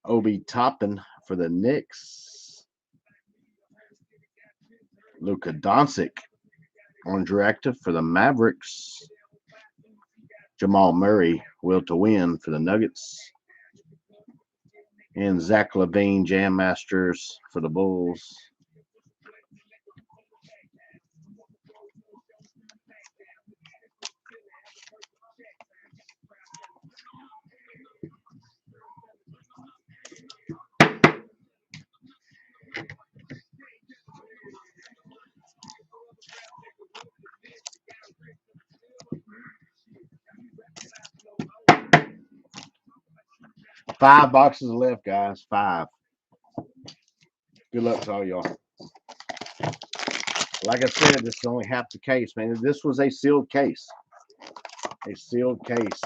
Obi Toppin for the Knicks. Luka Doncic, Orange Reactive for the Mavericks. Jamal Murray, Will to Win for the Nuggets. And Zach LaVine, Jam Masters for the Bulls. Five boxes left, guys. 5. Good luck to all y'all. Like I said, this is only half the case, man. This was a sealed case. A sealed case.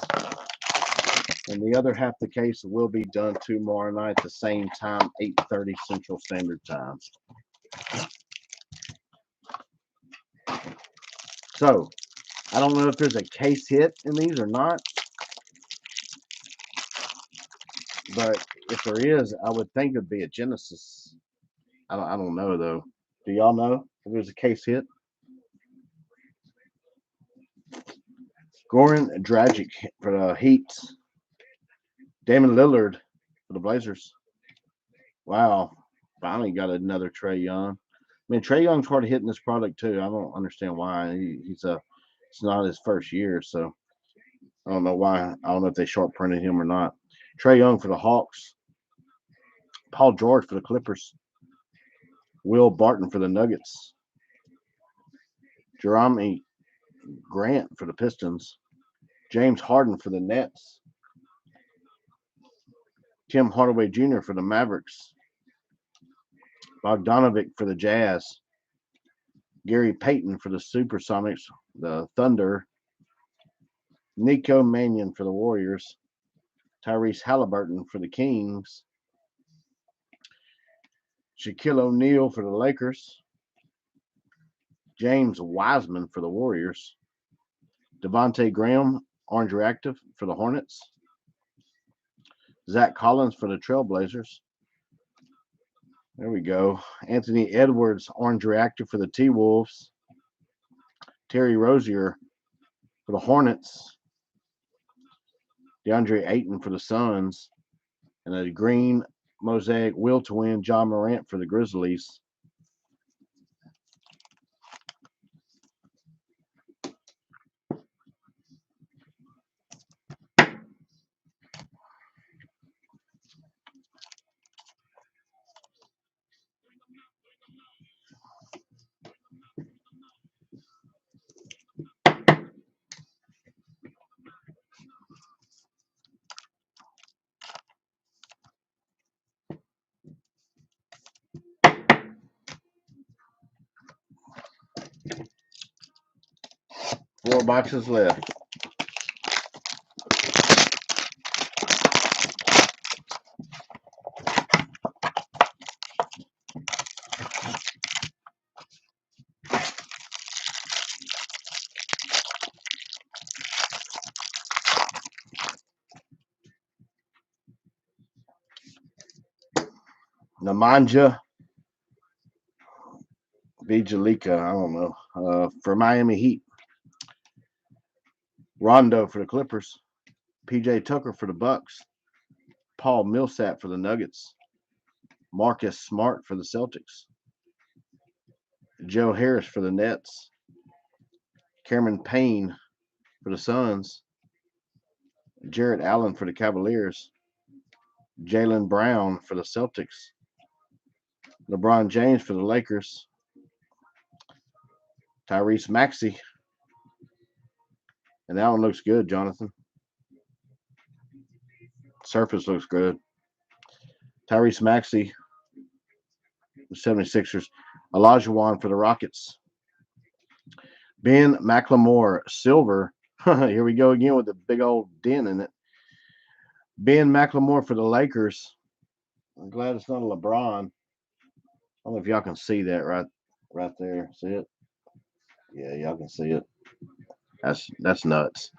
And the other half the case will be done tomorrow night at the same time, 8:30 Central Standard Time. So, I don't know if there's a case hit in these or not. But if there is, I would think it'd be a Genesis. I don't know, though. Do y'all know if there's a case hit? Goran Dragic for the Heat. Damian Lillard for the Blazers. Wow. Finally got another Trae Young. I mean, Trae Young's hard to hit in this product, too. I don't understand why. It's not his first year, so I don't know why. I don't know if they short printed him or not. Trae Young for the Hawks. Paul George for the Clippers. Will Barton for the Nuggets. Jerami Grant for the Pistons. James Harden for the Nets. Tim Hardaway Jr. for the Mavericks. Bogdanovic for the Jazz. Gary Payton for the Supersonics, the Thunder. Nico Mannion for the Warriors. Tyrese Halliburton for the Kings. Shaquille O'Neal for the Lakers. James Wiseman for the Warriors. Devontae Graham, Orange Reactive for the Hornets. Zach Collins for the Trailblazers. There we go. Anthony Edwards, Orange Reactive for the T-Wolves. Terry Rozier for the Hornets. DeAndre Ayton for the Suns. And a green Mosaic Will to Win, John Morant for the Grizzlies. Four boxes left. Nemanja Bjelica, I don't know, for Miami Heat. Rondo for the Clippers. PJ Tucker for the Bucks. Paul Millsap for the Nuggets. Marcus Smart for the Celtics. Joe Harris for the Nets. Cameron Payne for the Suns. Jarrett Allen for the Cavaliers. Jaylen Brown for the Celtics. LeBron James for the Lakers. Tyrese Maxey. And that one looks good, Jonathan. Surface looks good. Tyrese Maxey, the 76ers. Olajuwon for the Rockets. Ben McLemore, silver. Here we go again with the big old dent in it. Ben McLemore for the Lakers. I'm glad it's not a LeBron. I don't know if y'all can see that right there. See it? Yeah, y'all can see it. That's nuts.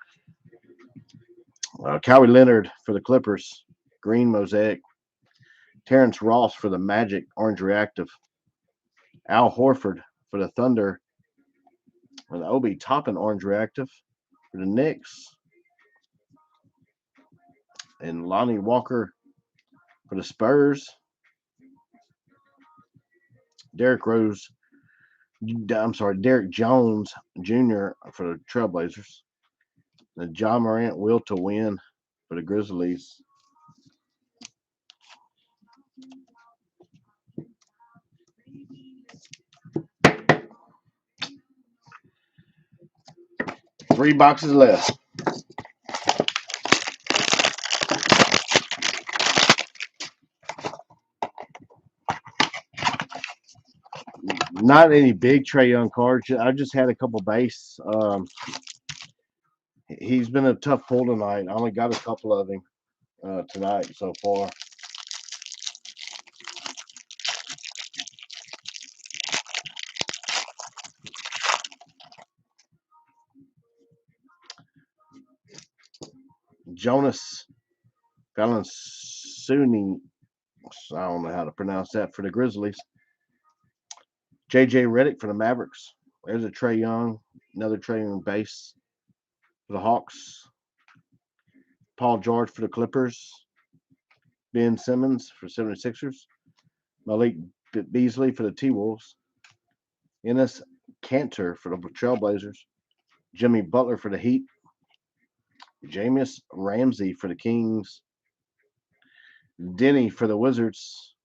Kawhi Leonard for the Clippers. Green Mosaic. Terrence Ross for the Magic. Orange Reactive. Al Horford for the Thunder. For the Obi Toppin Orange Reactive. For the Knicks. And Lonnie Walker for the Spurs. Derrick Jones Jr. for the Trailblazers. The John Morant will to win for the Grizzlies. Three boxes left. Not any big Trae Young cards. I just had a couple base. He's been a tough pull tonight. I only got a couple of him tonight so far. Jonas Valanciunas. I don't know how to pronounce that for the Grizzlies. JJ Redick for the Mavericks. There's a Trae Young, another Trae Young base for the Hawks. Paul George for the Clippers. Ben Simmons for 76ers. Malik Beasley for the T-Wolves. Enes Kanter for the Trailblazers. Jimmy Butler for the Heat. Jameis Ramsey for the Kings. Denny for the Wizards.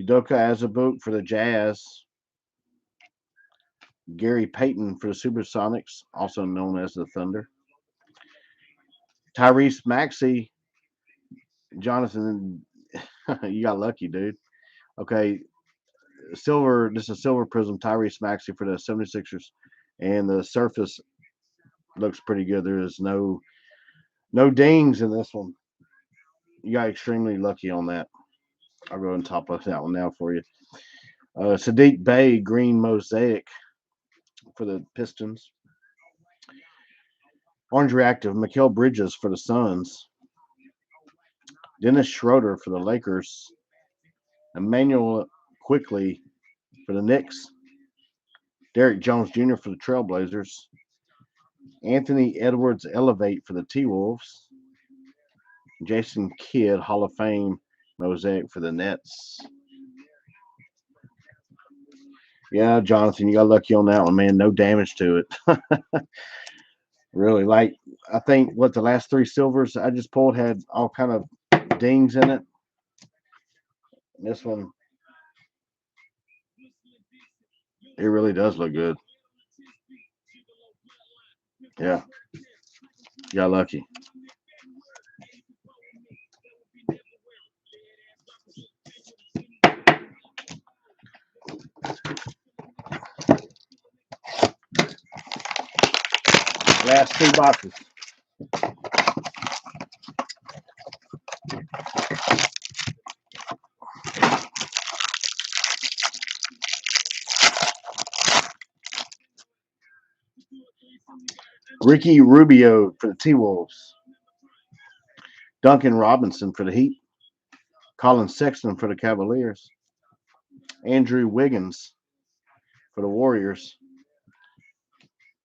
Udoka Azubuike for the Jazz. Gary Payton for the Supersonics, also known as the Thunder. Tyrese Maxey. Jonathan, you got lucky, dude. Okay, silver. This is silver prism Tyrese Maxey for the 76ers. And the surface looks pretty good. There is no dings in this one. You got extremely lucky on that. I'll go and top up that one now for you. Sadiq Bey, green mosaic for the Pistons. Orange reactive, Mikal Bridges for the Suns. Dennis Schroeder for the Lakers. Emmanuel Quickly for the Knicks. Derrick Jones Jr. for the Trailblazers. Anthony Edwards Elevate for the T-Wolves. Jason Kidd Hall of Fame mosaic for the Nets. Yeah, Jonathan, you got lucky on that one, man. No damage to it. Really, like I think what the last three silvers I just pulled had all kind of dings in it. This one, it really does look good. Yeah, you got lucky. Last two boxes. Ricky Rubio for the T-Wolves. Duncan Robinson for the Heat. Colin Sexton for the Cavaliers. Andrew Wiggins for the Warriors.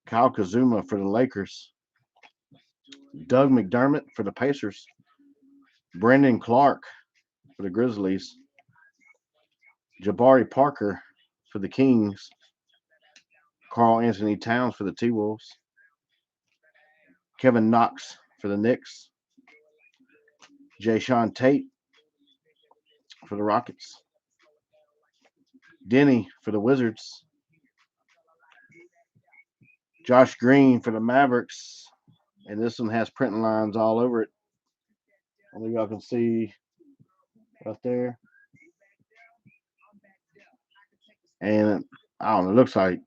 Kyle Kuzma for the Lakers. Doug McDermott for the Pacers. Brandon Clark for the Grizzlies. Jabari Parker for the Kings. Carl Anthony Towns for the T-Wolves. Kevin Knox for the Knicks. Jay Tate for the Rockets. Denny for the Wizards. Josh Green for the Mavericks. And this one has printing lines all over it. I think y'all can see right there. And I don't know, it looks like,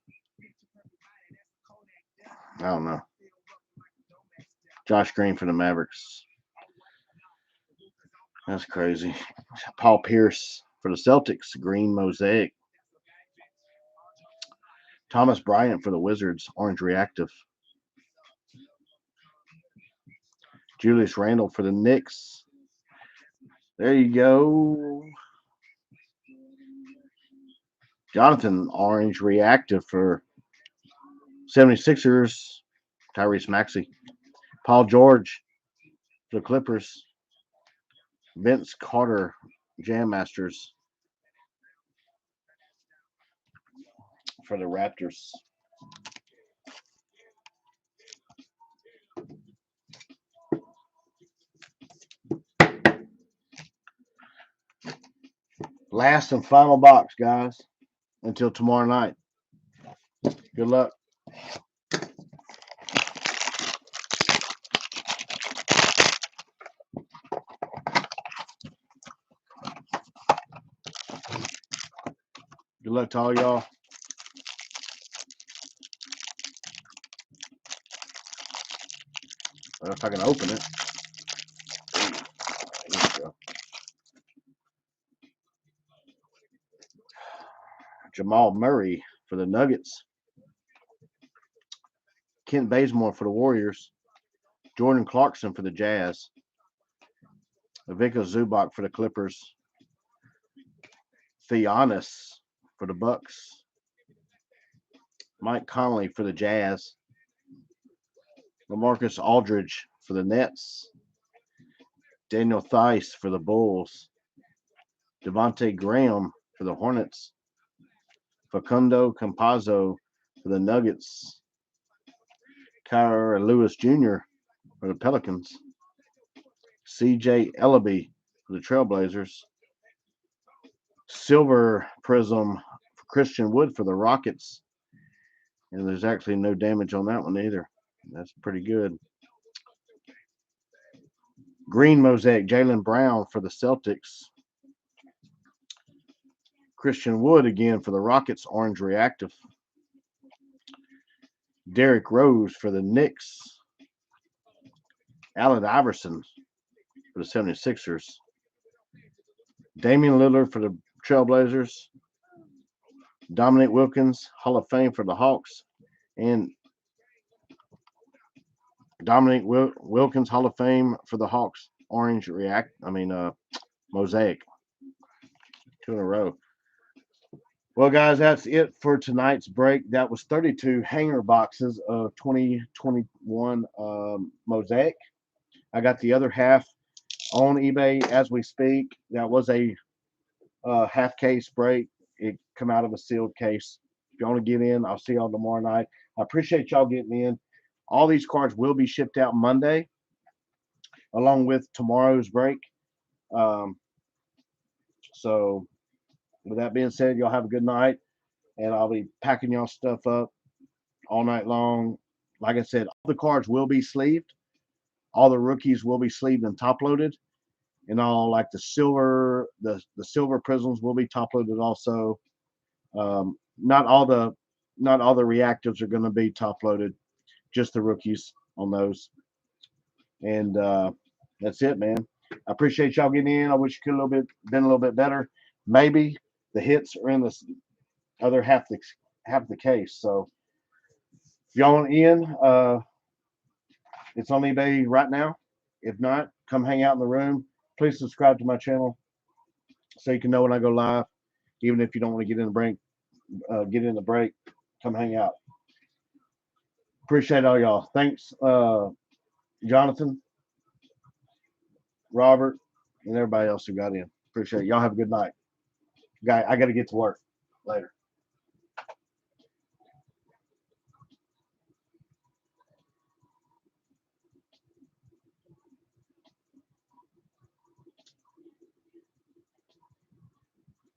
I don't know. Josh Green for the Mavericks. That's crazy. Paul Pierce for the Celtics. Green Mosaic. Thomas Bryant for the Wizards. Orange Reactive. Julius Randle for the Knicks. There you go. Jonathan, Orange Reactive for 76ers. Tyrese Maxey. Paul George for the Clippers. Vince Carter, Jam Masters for the Raptors. Last and final box, guys. Until tomorrow night. Good luck. Good luck to all y'all. If I can open it. There you go. Jamal Murray for the Nuggets. Kent Bazemore for the Warriors. Jordan Clarkson for the Jazz. Ivica Zubac for the Clippers. Giannis for the Bucks. Mike Conley for the Jazz. LaMarcus Aldridge for the Nets. Daniel Theis for the Bulls. Devontae Graham for the Hornets. Facundo Campazzo for the Nuggets. Kyra Lewis Jr. for the Pelicans. CJ Ellaby for the Trailblazers. Silver Prism for Christian Wood for the Rockets. And there's actually no damage on that one either. That's pretty good. Green Mosaic, Jaylen Brown for the Celtics. Christian Wood again for the Rockets, Orange Reactive. Derrick Rose for the Knicks. Allen Iverson for the 76ers. Damian Lillard for the Trailblazers. Dominic Wilkins, Hall of Fame for the Hawks. And Dominic Wilkins, Hall of Fame for the Hawks. Orange Mosaic. 2 in a row. Well, guys, that's it for tonight's break. That was 32 hanger boxes of 2021 Mosaic. I got the other half on eBay as we speak. That was a half case break. It come out of a sealed case. If you want to get in, I'll see y'all tomorrow night. I appreciate y'all getting in. All these cards will be shipped out Monday, along with tomorrow's break. So, with that being said, y'all have a good night, and I'll be packing y'all stuff up all night long. Like I said, all the cards will be sleeved. All the rookies will be sleeved and top loaded, and all like the silver prisms will be top loaded also. Not all the reactives are going to be top loaded, just the rookies on those. And that's it, man. I appreciate y'all getting in. I wish you could been a little bit better. Maybe the hits are in the other half the case. So if y'all want in, it's on eBay right now. If not, come hang out in the room. Please subscribe to my channel so you can know when I go live. Even if you don't want to get in the break, come hang out. Appreciate all y'all. Thanks, Jonathan, Robert, and everybody else who got in. Appreciate it. Y'all have a good night. Guy, I got to get to work later.